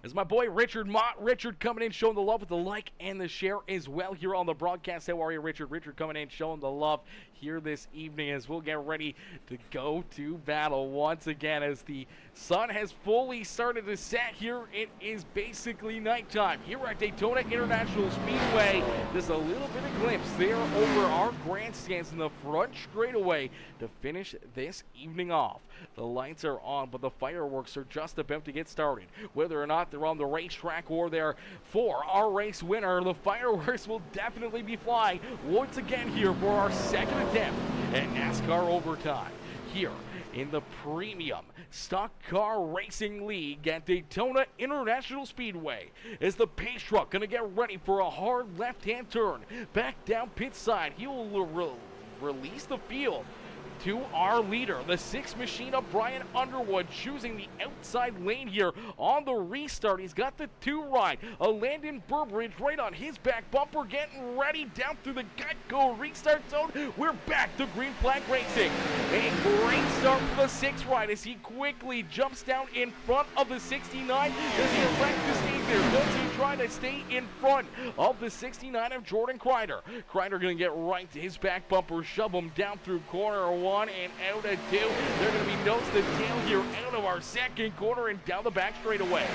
As my boy Richard Mott, Richard coming in showing the love with the like and the share as well here on the broadcast. How are you, Richard? Richard coming in showing the love here this evening as we'll get ready to go to battle once again as the sun has fully started to set here. It is basically nighttime here at Daytona International Speedway. There's a little bit of glimpse there over our grandstands in the front straightaway to finish this evening off. The lights are on, but the fireworks are just about to get started. Whether or not they're on the racetrack or they're for our race winner, the fireworks will definitely be flying once again here for our second attempt at NASCAR Overtime here in the Premium Stock Car Racing League at Daytona International Speedway. As the pace truck going to get ready for a hard left-hand turn back down pit side, he will release the field to our leader, the 6 machine of Brian Underwood, choosing the outside lane here on the restart. He's got the 2 right. A Landon Burbridge right on his back bumper, getting ready down through the get-go restart zone. We're back to green flag racing. A great start for the 6 right as he quickly jumps down in front of the 69. Does he elect to stay there? Does he try to stay in front of the 69 of Jordan Kreider? Kreider going to get right to his back bumper, shove him down through corner 1 and out of 2. They're going to be nose to tail here out of our second corner and down the back straightaway.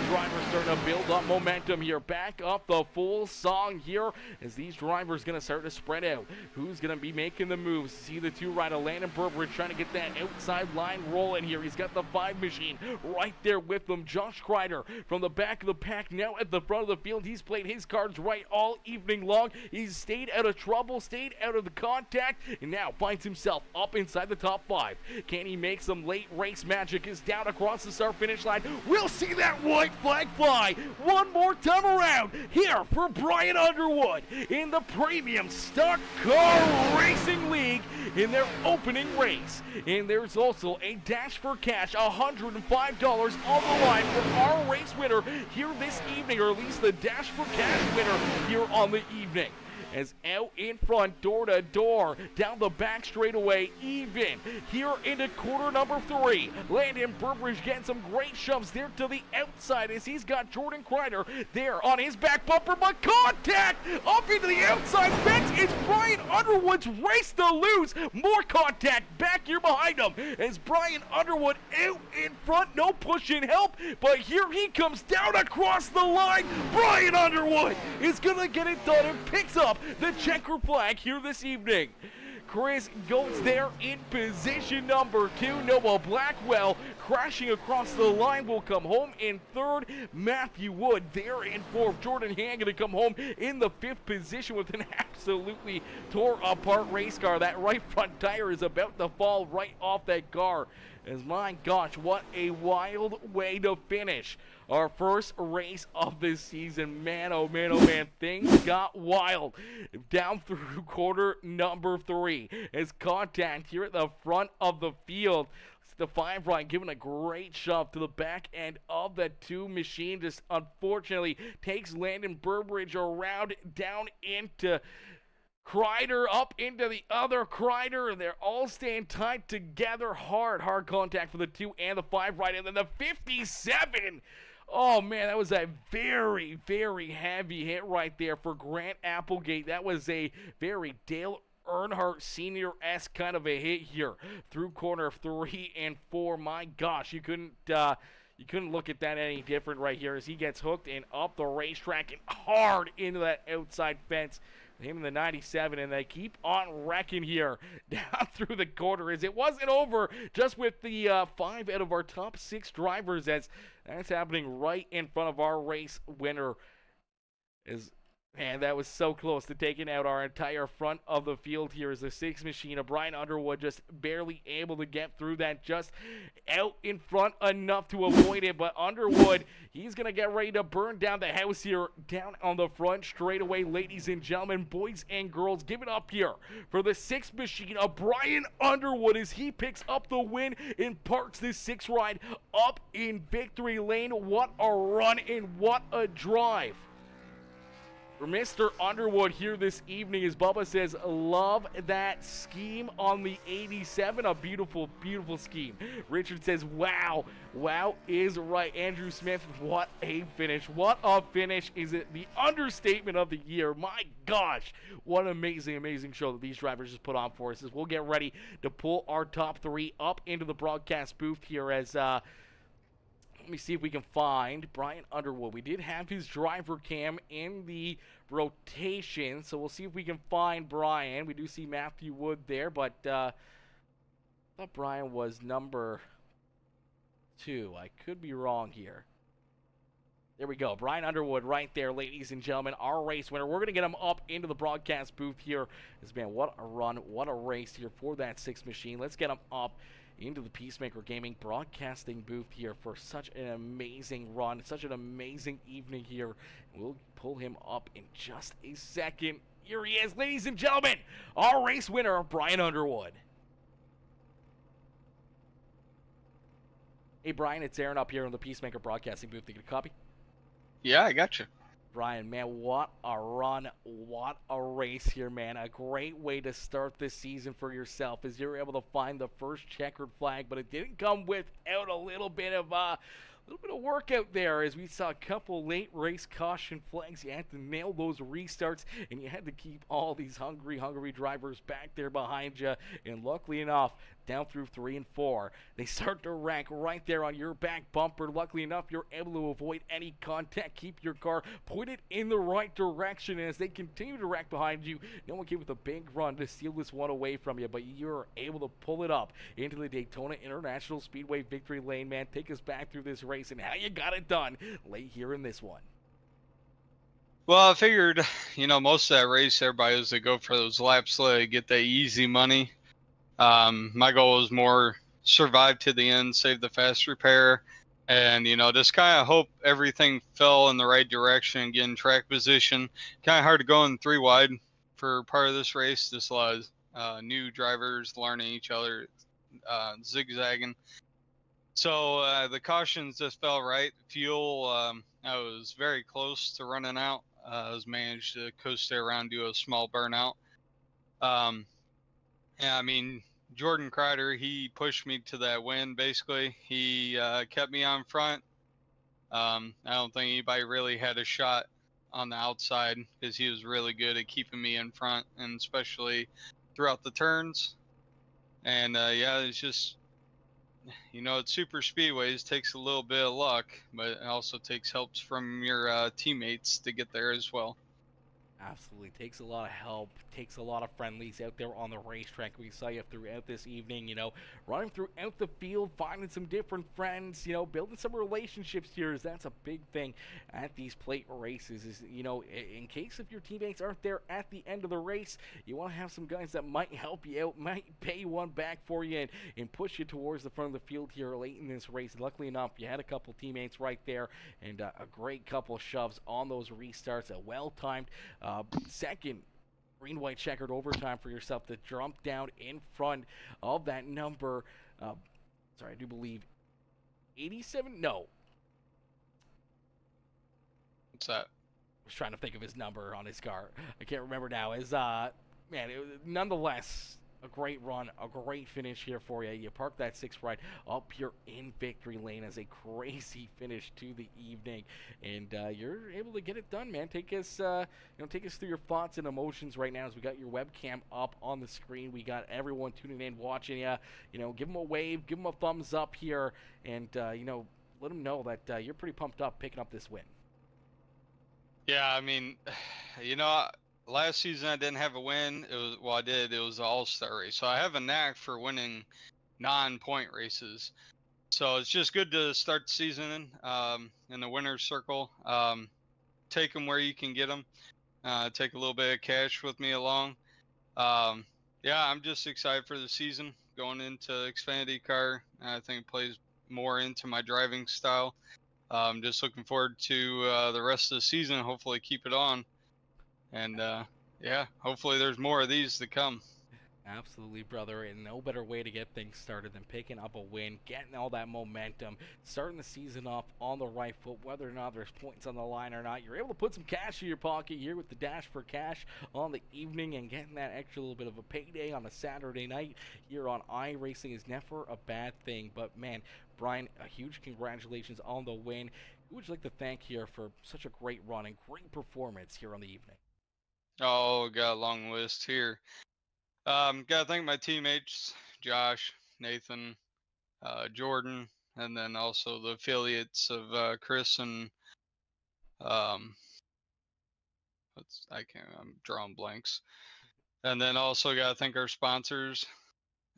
Drivers starting to build up momentum here. Back up the full song here as these drivers going to start to spread out. Who's going to be making the moves? See the 2 right of Landon Burbridge trying to get that outside line rolling here. He's got the 5 machine right there with them. Josh Kreider from the back of the pack now at the front of the field. He's played his cards right all evening long. He's stayed out of trouble, stayed out of the contact, and now finds himself up inside the top 5. Can he make some late race magic? Is down across the start finish line. We'll see that white flag fly one more time around here for Brian Underwood in the Premium Stock Car Racing League in their opening race. And there's also a dash for cash, $105 on the line for our race winner here this evening, or at least the dash for cash winner here on the evening. As out in front, door to door, down the back straightaway, even here into quarter number 3. Landon Burbridge getting some great shoves there to the outside as he's got Jordan Kreider there on his back bumper, but contact up into the outside fence. It's Brian Underwood's race to lose. More contact back here behind him as Brian Underwood out in front, no push and help, but here he comes down across the line. Brian Underwood is gonna get it done and picks up the checker flag here this evening. Chris Goetz there in position number 2. Noah Blackwell crashing across the line will come home in 3rd. Matthew Wood there in 4th. Jordan Hand going to come home in the 5th position with an absolutely tore apart race car. That right front tire is about to fall right off that car. As my gosh, what a wild way to finish our first race of this season. Man, oh man, oh man, things got wild down through quarter number 3 as contact here at the front of the field. The 5 right giving a great shove to the back end of that 2 machine. Just unfortunately takes Landon Burbridge around down into Kreider, up into the other Kreider, and they're all staying tight together. Hard contact for the 2 and the 5 right, and then the 57. Oh man, that was a very, very heavy hit right there for Grant Applegate. That was a very Dale Earnhardt Sr.-esque kind of a hit here through corner 3 and 4. My gosh, you couldn't look at that any different right here as he gets hooked and up the racetrack and hard into that outside fence. Him in the 97, and they keep on wrecking here down through the corner as it wasn't over just with the 5 out of our top 6 drivers, as that's happening right in front of our race winner. As Man, that was so close to taking out our entire front of the field here as the 6 machine of Brian Underwood just barely able to get through that, just out in front enough to avoid it. But Underwood, he's going to get ready to burn down the house here down on the front straightaway. Ladies and gentlemen, boys and girls, give it up here for the 6 machine of Brian Underwood as he picks up the win and parks this 6 ride up in victory lane. What a run and what a drive for Mr. Underwood here this evening. As Bubba says, love that scheme on the 87. A beautiful, beautiful scheme. Richard says, wow. Wow is right. Andrew Smith, what a finish. What a finish. Is it the understatement of the year? My gosh, what an amazing, amazing show that these drivers just put on for us. As we'll get ready to pull our top 3 up into the broadcast booth here as let me see if we can find Brian Underwood. We did have his driver cam in the rotation, so we'll see if we can find Brian. We do see Matthew Wood there, but I thought Brian was number 2. I could be wrong here. There we go. Brian Underwood right there, ladies and gentlemen, our race winner. We're going to get him up into the broadcast booth here. Man, what a run, what a race here for that 6 machine. Let's get him up into the Peacemaker Gaming broadcasting booth here for such an amazing run, such an amazing evening here. We'll pull him up in just a second. Here he is, ladies and gentlemen, our race winner, Brian Underwood. Hey, Brian, it's Aaron up here in the Peacemaker broadcasting booth. You get a copy? Yeah, I got you. Brian, man, what a run, what a race here, man. A great way to start this season for yourself as you're able to find the first checkered flag, but it didn't come without a little bit of work out there as we saw a couple late race caution flags. You had to nail those restarts, and you had to keep all these hungry drivers back there behind you. And luckily enough, down through 3 and 4, they start to rank right there on your back bumper. Luckily enough, you're able to avoid any contact, keep your car pointed in the right direction. And as they continue to rack behind you, no one came with a big run to steal this one away from you, but you're able to pull it up into the Daytona International Speedway victory lane, man. Take us back through this race and how you got it done late here in this one. Well, I figured, most of that race, everybody was to go for those laps to get that easy money. My goal was more survive to the end, save the fast repair, and, just kind of hope everything fell in the right direction, get in track position. Kind of hard to go in 3 wide for part of this race. Just a lot of new drivers learning each other, zigzagging. So the cautions just fell right. Fuel, I was very close to running out. I was managed to coast it around, do a small burnout. Yeah, I mean, Jordan Kreider, he pushed me to that win, basically. He kept me on front. I don't think anybody really had a shot on the outside because he was really good at keeping me in front, and especially throughout the turns. And, yeah, it's just, it's super speedways, takes a little bit of luck, but it also takes helps from your teammates to get there as well. Absolutely. Takes a lot of help, takes a lot of friendlies out there on the racetrack. We saw you throughout this evening, running throughout the field, finding some different friends, building some relationships here. That's a big thing at these plate races is, in case if your teammates aren't there at the end of the race, you want to have some guys that might help you out, might pay one back for you and push you towards the front of the field here late in this race. Luckily enough, you had a couple teammates right there and a great couple shoves on those restarts, a well-timed second green-white checkered overtime for yourself to jump down in front of that number. Sorry, I do believe 87. No. What's that? I was trying to think of his number on his car. I can't remember now. It was nonetheless a great run, a great finish here for you. You park that 6 right up here in victory lane as a crazy finish to the evening, and you're able to get it done, man. Take us through your thoughts and emotions right now as we got your webcam up on the screen. We got everyone tuning in, watching you. Give them a wave, give them a thumbs up here, and let them know that you're pretty pumped up picking up this win. Yeah, I mean, last season I didn't have a win. I did. It was an all-star race. So I have a knack for winning non-point races. So it's just good to start the season in the winner's circle. Take them where you can get them. take a little bit of cash with me along. Yeah, I'm just excited for the season going into Xfinity car. I think it plays more into my driving style. Just looking forward to the rest of the season. Hopefully, keep it on, and yeah, hopefully there's more of these to come. Absolutely, brother, and no better way to get things started than picking up a win, getting all that momentum, starting the season off on the right foot, whether or not there's points on the line or not. You're able to put some cash in your pocket here with the Dash for Cash on the evening, and getting that extra little bit of a payday on a Saturday night here on iRacing is never a bad thing. But man, Brian, a huge congratulations on the win. Who would you like to thank here for such a great run and great performance here on the evening? Oh, got a long list here. Gotta thank my teammates, Josh, Nathan, Jordan, and then also the affiliates of Chris and um, I'm drawing blanks. And then also gotta thank our sponsors,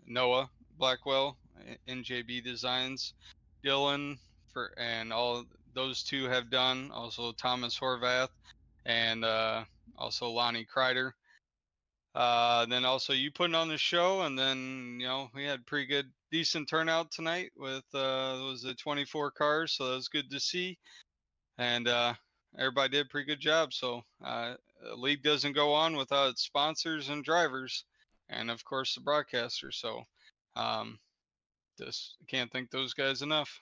Noah Blackwell, NJB Designs, Dylan and all those two have done. Also Thomas Horvath, and also Lonnie Kreider. Then also you putting on the show, and then we had pretty good, decent turnout tonight with was it 24 cars, so that was good to see, and everybody did a pretty good job. So the league doesn't go on without its sponsors and drivers, and of course the broadcasters. So just can't thank those guys enough.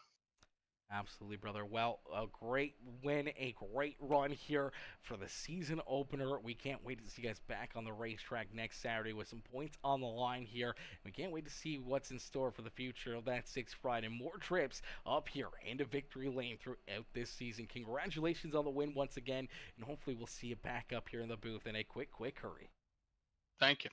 Absolutely, brother. Well, a great win, a great run here for the season opener. We can't wait to see you guys back on the racetrack next Saturday with some points on the line here. We can't wait to see what's in store for the future of that 6th Friday. More trips up here into Victory Lane throughout this season. Congratulations on the win once again, and hopefully we'll see you back up here in the booth in a quick hurry. Thank you.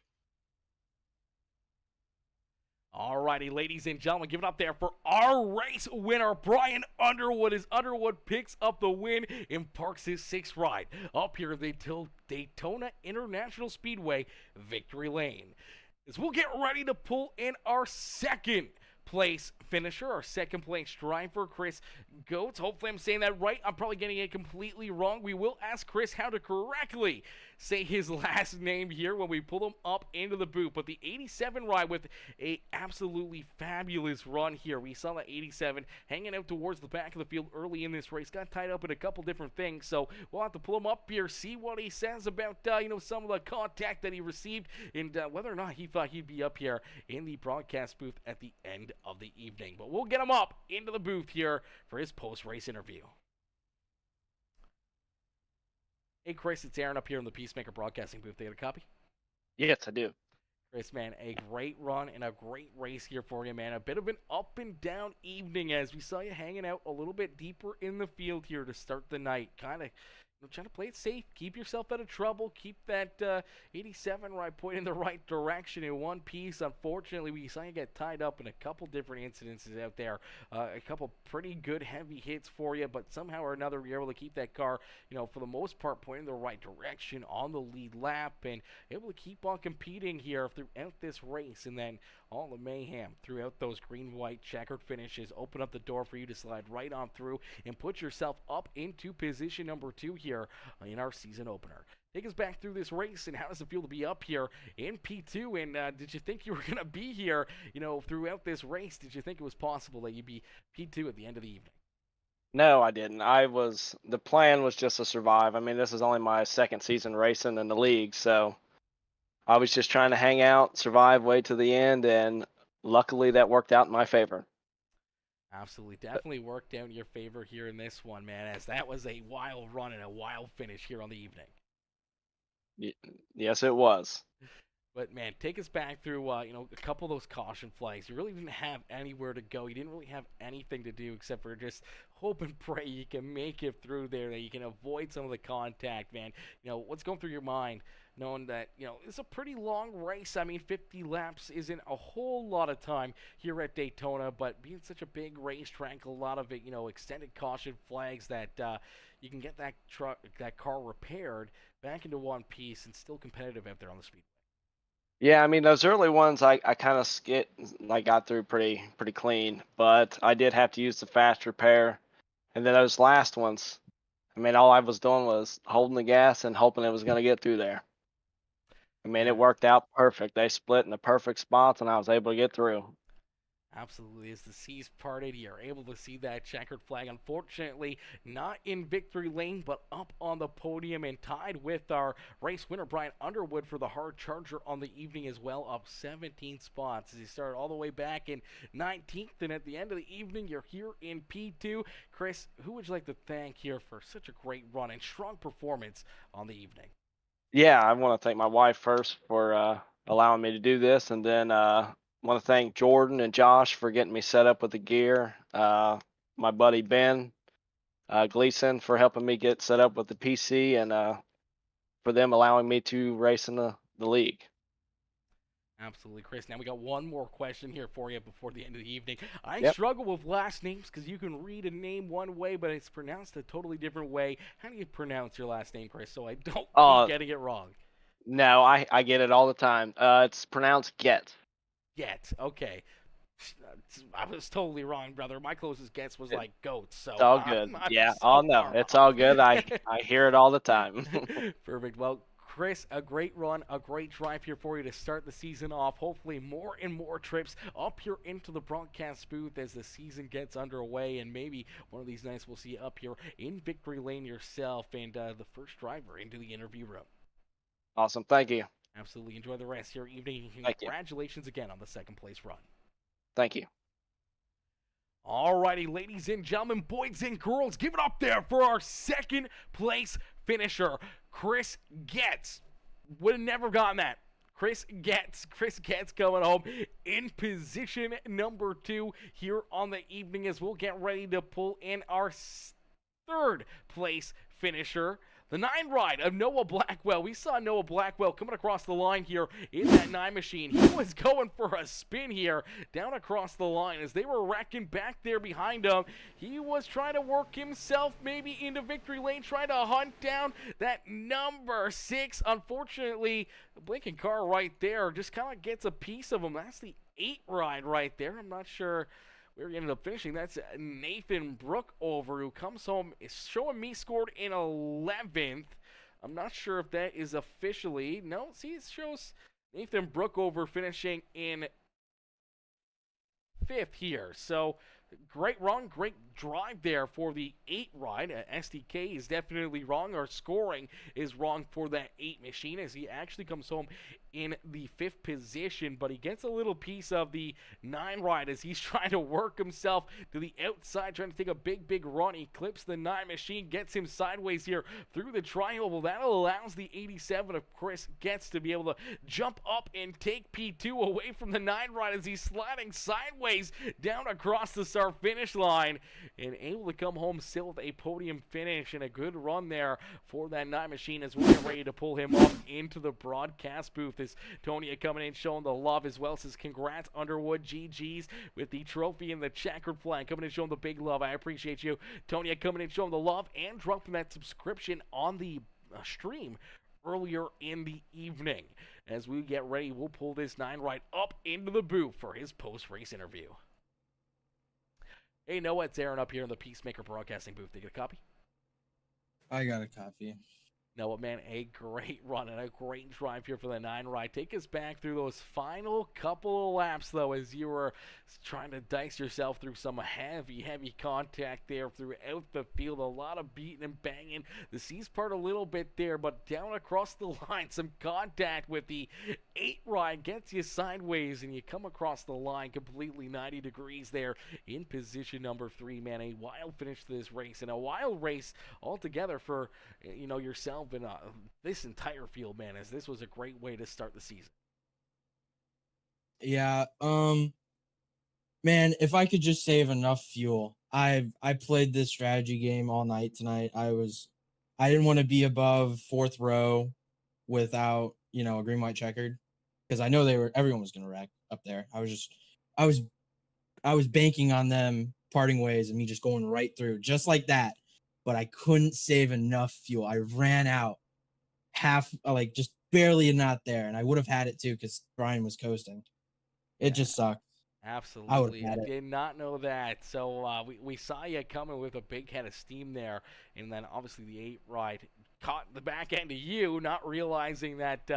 Alrighty, ladies and gentlemen, give it up there for our race winner, Brian Underwood, as Underwood picks up the win and parks his 6th ride up here at the Daytona International Speedway, Victory Lane. As we'll get ready to pull in our second place finisher, our second place driver, Chris Goetz. Hopefully I'm saying that right. I'm probably getting it completely wrong. We will ask Chris how to correctly say his last name here when we pull him up into the booth. But the 87 ride with a absolutely fabulous run here. We saw that 87 hanging out towards the back of the field early in this race. Got tied up in a couple different things, so we'll have to pull him up here, see what he says about some of the contact that he received, and whether or not he thought he'd be up here in the broadcast booth at the end of the evening. But we'll get him up into the booth here for his post-race interview. Hey, Chris, it's Aaron up here in the Peacemaker Broadcasting booth. They got a copy? Yes, I do. Chris, man, a great run and a great race here for you, man. A bit of an up-and-down evening as we saw you hanging out a little bit deeper in the field here to start the night. Kind of trying to play it safe, keep yourself out of trouble, keep that 87 ride pointing in the right direction in one piece. Unfortunately, we saw you get tied up in a couple different incidences out there, a couple pretty good heavy hits for you, but somehow or another you're able to keep that car, for the most part, pointing in the right direction on the lead lap and able to keep on competing here throughout this race. And then all the mayhem throughout those green-white checkered finishes open up the door for you to slide right on through and put yourself up into position number 2 here in our season opener. Take us back through this race, and how does it feel to be up here in P2? And did you think you were going to be here, throughout this race? Did you think it was possible that you'd be P2 at the end of the evening? No, I didn't. The plan was just to survive. I mean, this is only my second season racing in the league, so I was just trying to hang out, survive, wait to the end, and luckily that worked out in my favor. Absolutely. Definitely worked out in your favor here in this one, man, as that was a wild run and a wild finish here on the evening. Yes, it was. But, man, take us back through, a couple of those caution flags. You really didn't have anywhere to go. You didn't really have anything to do except for just hope and pray you can make it through there, that you can avoid some of the contact, man. What's going through your mind knowing that, it's a pretty long race. I mean, 50 laps isn't a whole lot of time here at Daytona, but being such a big racetrack, a lot of it, extended caution flags that you can get that car repaired back into one piece and still competitive out there on the speedway. Yeah, I mean, those early ones I kind of got through pretty clean, but I did have to use the fast repair. And then those last ones, I mean, all I was doing was holding the gas and hoping it was going to get through there. I mean, it worked out perfect. They split in the perfect spots, and I was able to get through. Absolutely. As the seas parted, you're able to see that checkered flag. Unfortunately, not in victory lane, but up on the podium and tied with our race winner, Brian Underwood, for the hard charger on the evening as well, up 17 spots as he started all the way back in 19th. And at the end of the evening, you're here in P2. Chris, who would you like to thank here for such a great run and strong performance on the evening? Yeah, I want to thank my wife first for allowing me to do this, and then want to thank Jordan and Josh for getting me set up with the gear. My buddy Ben Gleason for helping me get set up with the PC, and for them allowing me to race in the league. Absolutely, Chris. Now we got one more question here for you before the end of the evening. I Yep. struggle with last names because you can read a name one way, but it's pronounced a totally different way. How do you pronounce your last name, Chris, so I don't keep getting it wrong? No, I get it all the time. It's pronounced Get. Get. Okay. I was totally wrong, brother. My closest guess was like goats. So It's all good. I'm Oh so no, far it's off. all good. I hear it all the time. Perfect. Well, Chris, a great run, a great drive here for you to start the season off. Hopefully more and more trips up here into the broadcast booth as the season gets underway, and maybe one of these nights we'll see you up here in victory lane yourself and the first driver into the interview room. Awesome. Thank you. Absolutely. Enjoy the rest of your evening. Thank you. Congratulations again on the second place run. Thank you. Alrighty, ladies and gentlemen, boys and girls, give it up there for our second place finisher, Chris Getz. Would have never gotten that. Chris Getz coming home in position number 2 here on the evening as we'll get ready to pull in our third place finisher. The 9 ride of Noah Blackwell. We saw Noah Blackwell coming across the line here in that 9 machine. He was going for a spin here down across the line as they were wrecking back there behind him. He was trying to work himself maybe into victory lane, trying to hunt down that number 6. Unfortunately, the blinking car right there just kind of gets a piece of him. That's the 8 ride right there. I'm not sure where he ended up finishing. That's Nathan Brookover, who comes home, is showing me scored in 11th. I'm not sure if that is officially. No, see, it shows Nathan Brookover finishing in 5th here. So, great run, great drive there for the 8 ride. SDK is definitely wrong. Our scoring is wrong for that 8 machine as he actually comes home in the 5th position, but he gets a little piece of the 9 ride as he's trying to work himself to the outside, trying to take a big run. He clips the 9 machine, gets him sideways here through the tri-oval. That allows the 87 of Chris Getz to be able to jump up and take P2 away from the 9 ride as he's sliding sideways down across the start finish line and able to come home still with a podium finish and a good run there for that 9 machine as we're getting ready to pull him up into the broadcast booth. As Tonya coming in showing the love as well, says congrats Underwood, GG's with the trophy and the checkered flag, coming in showing the big love. I appreciate you, Tonya, coming in showing the love and dropping that subscription on the stream earlier in the evening. As we get ready, we'll pull this 9 right up into the booth for his post-race interview. Hey Noah, it's Aaron up here in the Peacemaker Broadcasting booth. Did you get a copy? I got a copy. Noah, man, a great run and a great drive here for the 9 ride. Take us back through those final couple of laps, though, as you were trying to dice yourself through some heavy contact there throughout the field. A lot of beating and banging. The seas part a little bit there, but down across the line, some contact with the 8 ride gets you sideways, and you come across the line completely 90 degrees there in position number 3. Man, a wild finish to this race, and a wild race altogether for, you know, yourself and this entire field, man, as this was a great way to start the season. Yeah, man, if I could just save enough fuel. I played this strategy game all night tonight. I didn't want to be above 4th row without, you know, a green white checkered, because I know everyone was gonna wreck up there. I was banking on them parting ways and me just going right through just like that. But I couldn't save enough fuel. I ran out like just barely not there, and I would have had it too because Brian was coasting. It just sucked. Absolutely. I had it. did not know that. So we saw you coming with a big head of steam there. And then obviously the 8 ride caught the back end of you, not realizing that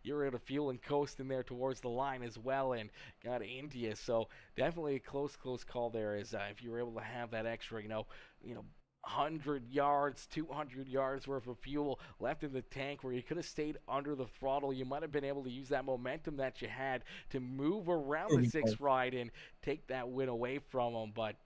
you were able to fuel and coast in there towards the line as well and got into you. So definitely a close call there is if you were able to have that extra, 100 yards, 200 yards worth of fuel left in the tank where you could have stayed under the throttle. You might have been able to use that momentum that you had to move around the 6th ride and take that win away from them, but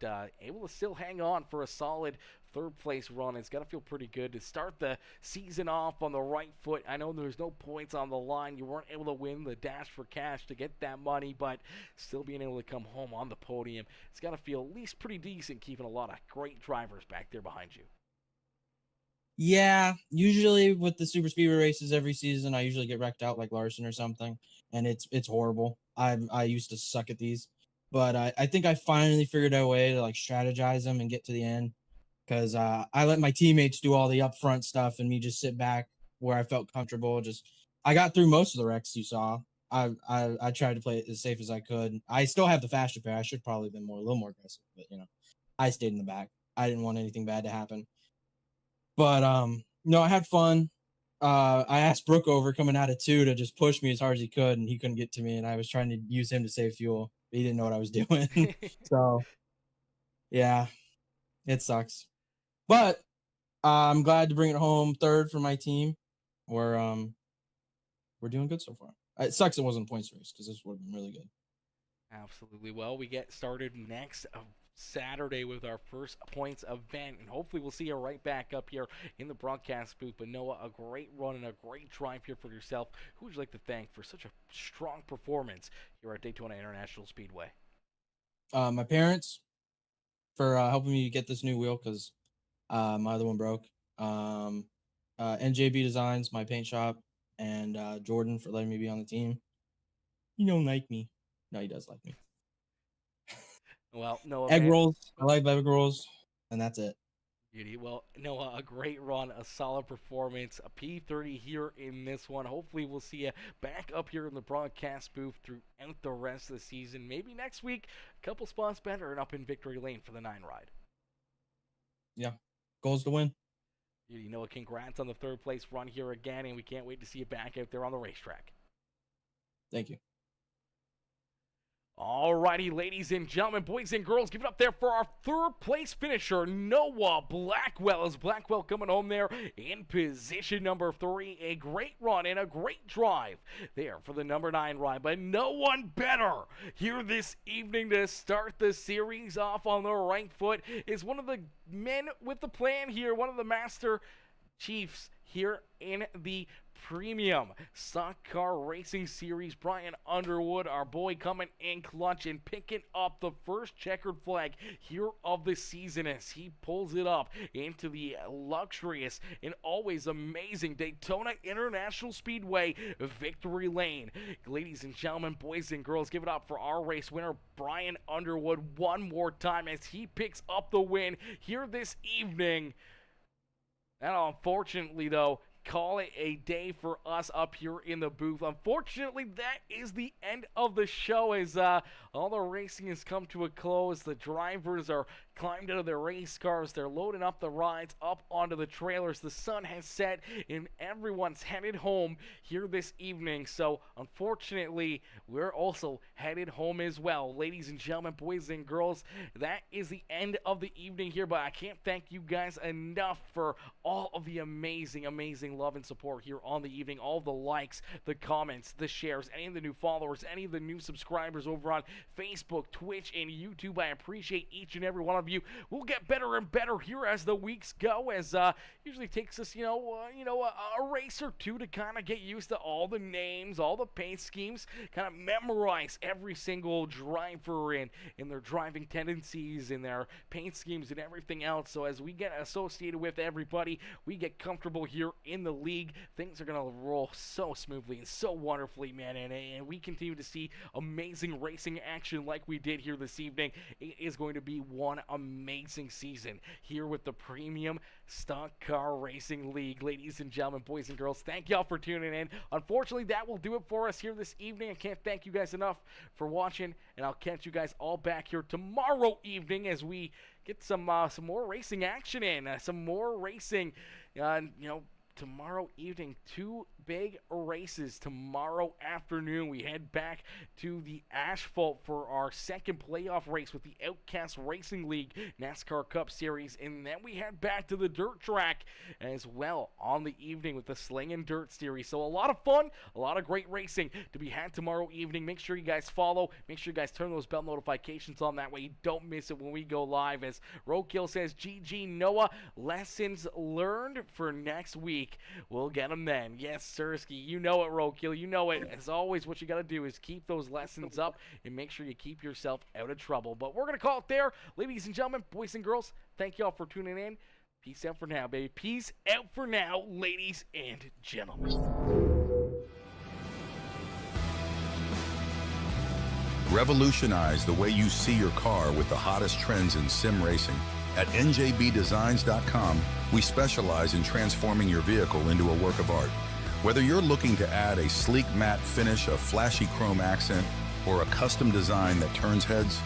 able to still hang on for a solid 3rd place run. It's got to feel pretty good to start the season off on the right foot. I know there's no points on the line. You weren't able to win the Dash for Cash to get that money, but still being able to come home on the podium, it's got to feel at least pretty decent, keeping a lot of great drivers back there behind you. Yeah, usually with the super speedway races every season, I usually get wrecked out like Larson or something, and it's horrible. I used to suck at these, but I think I finally figured out a way to like strategize them and get to the end. Because I let my teammates do all the upfront stuff and me just sit back where I felt comfortable. I got through most of the wrecks you saw. I tried to play it as safe as I could. I still have the faster pair. I should probably have been a little more aggressive, but I stayed in the back. I didn't want anything bad to happen. But no, I had fun. I asked Brooke over coming out of 2 to just push me as hard as he could, and he couldn't get to me. And I was trying to use him to save fuel. He didn't know what I was doing. So yeah, it sucks. But I'm glad to bring it home 3rd for my team. We're doing good so far. It sucks it wasn't a points race because this would have been really good. Absolutely. Well, we get started next Saturday with our first points event, and hopefully we'll see you right back up here in the broadcast booth. But Noah, a great run and a great drive here for yourself. Who would you like to thank for such a strong performance here at Daytona International Speedway? My parents for helping me get this new wheel because my other one broke. NJB Designs, my paint shop, and Jordan for letting me be on the team. You don't like me. No, he does like me. Well, Noah, egg rolls. I like egg rolls, and that's it. Beauty. Well, Noah, a great run, a solid performance, a P30 here in this one. Hopefully we'll see you back up here in the broadcast booth throughout the rest of the season. Maybe next week, a couple spots better and up in victory lane for the 9 ride. Yeah. Goals to win. Beauty. Noah, congrats on the 3rd place run here again, and we can't wait to see you back out there on the racetrack. Thank you. Alrighty, ladies and gentlemen, boys and girls, give it up there for our 3rd place finisher, Noah Blackwell. As Blackwell coming home there in position number 3. A great run and a great drive there for the number 9 ride, but no one better here this evening to start the series off on the right foot is one of the men with the plan here, one of the Master Chiefs here in the Premium Stock Car Racing Series. Brian Underwood, our boy, coming in clutch and picking up the first checkered flag here of the season as he pulls it up into the luxurious and always amazing Daytona International Speedway victory lane. Ladies and gentlemen, boys and girls, give it up for our race winner, Brian Underwood, one more time as he picks up the win here this evening. And unfortunately, though, call it a day for us up here in the booth. Unfortunately, that is the end of the show as all the racing has come to a close. The drivers are climbed out of their race cars. They're loading up the rides up onto the trailers. The sun has set and everyone's headed home here this evening. So unfortunately, we're also headed home as well. Ladies and gentlemen, boys and girls, that is the end of the evening here, but I can't thank you guys enough for all of the amazing love and support here on the evening. All the likes, the comments, the shares, any of the new followers, any of the new subscribers over on Facebook, Twitch, and YouTube. I appreciate each and every one of you. We'll get better and better here as the weeks go, as usually takes us, a race or two to kind of get used to all the names, all the paint schemes, kind of memorize every single driver and their driving tendencies and their paint schemes and everything else. So as we get associated with everybody, we get comfortable here in the league. Things are going to roll so smoothly and so wonderfully, man, and we continue to see amazing racing action like we did here this evening. It is going to be one amazing season here with the Premium Stock Car Racing League. Ladies and gentlemen, boys and girls, thank y'all for tuning in. Unfortunately, that will do it for us here this evening. I can't thank you guys enough for watching, and I'll catch you guys all back here tomorrow evening as we get some more racing action in, some more racing, tomorrow evening. 2 big races tomorrow afternoon. We head back to the asphalt for our second playoff race with the Outcast Racing League NASCAR Cup Series, and then we head back to the dirt track as well on the evening with the Sling and Dirt Series. So a lot of fun, a lot of great racing to be had tomorrow evening. Make sure you guys follow, make sure you guys turn those bell notifications on, that way you don't miss it when we go live. As Roadkill says, GG Noah, lessons learned for next week. We'll get them then. Yes, Sirski, you know it, Roadkill, you know it. As always, what you got to do is keep those lessons up and make sure you keep yourself out of trouble. But we're going to call it there. Ladies and gentlemen, boys and girls, thank y'all for tuning in. Peace out for now, baby. Peace out for now, ladies and gentlemen. Revolutionize the way you see your car with the hottest trends in sim racing. At njbdesigns.com, we specialize in transforming your vehicle into a work of art. Whether you're looking to add a sleek matte finish, a flashy chrome accent, or a custom design that turns heads,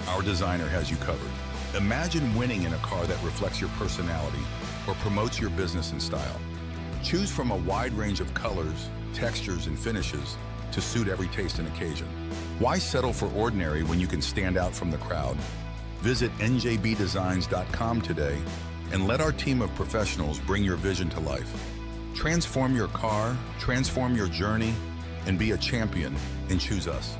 our designer has you covered. Imagine winning in a car that reflects your personality or promotes your business and style. Choose from a wide range of colors, textures, and finishes to suit every taste and occasion. Why settle for ordinary when you can stand out from the crowd? Visit njbdesigns.com today and let our team of professionals bring your vision to life. Transform your car, transform your journey, and be a champion, and choose us.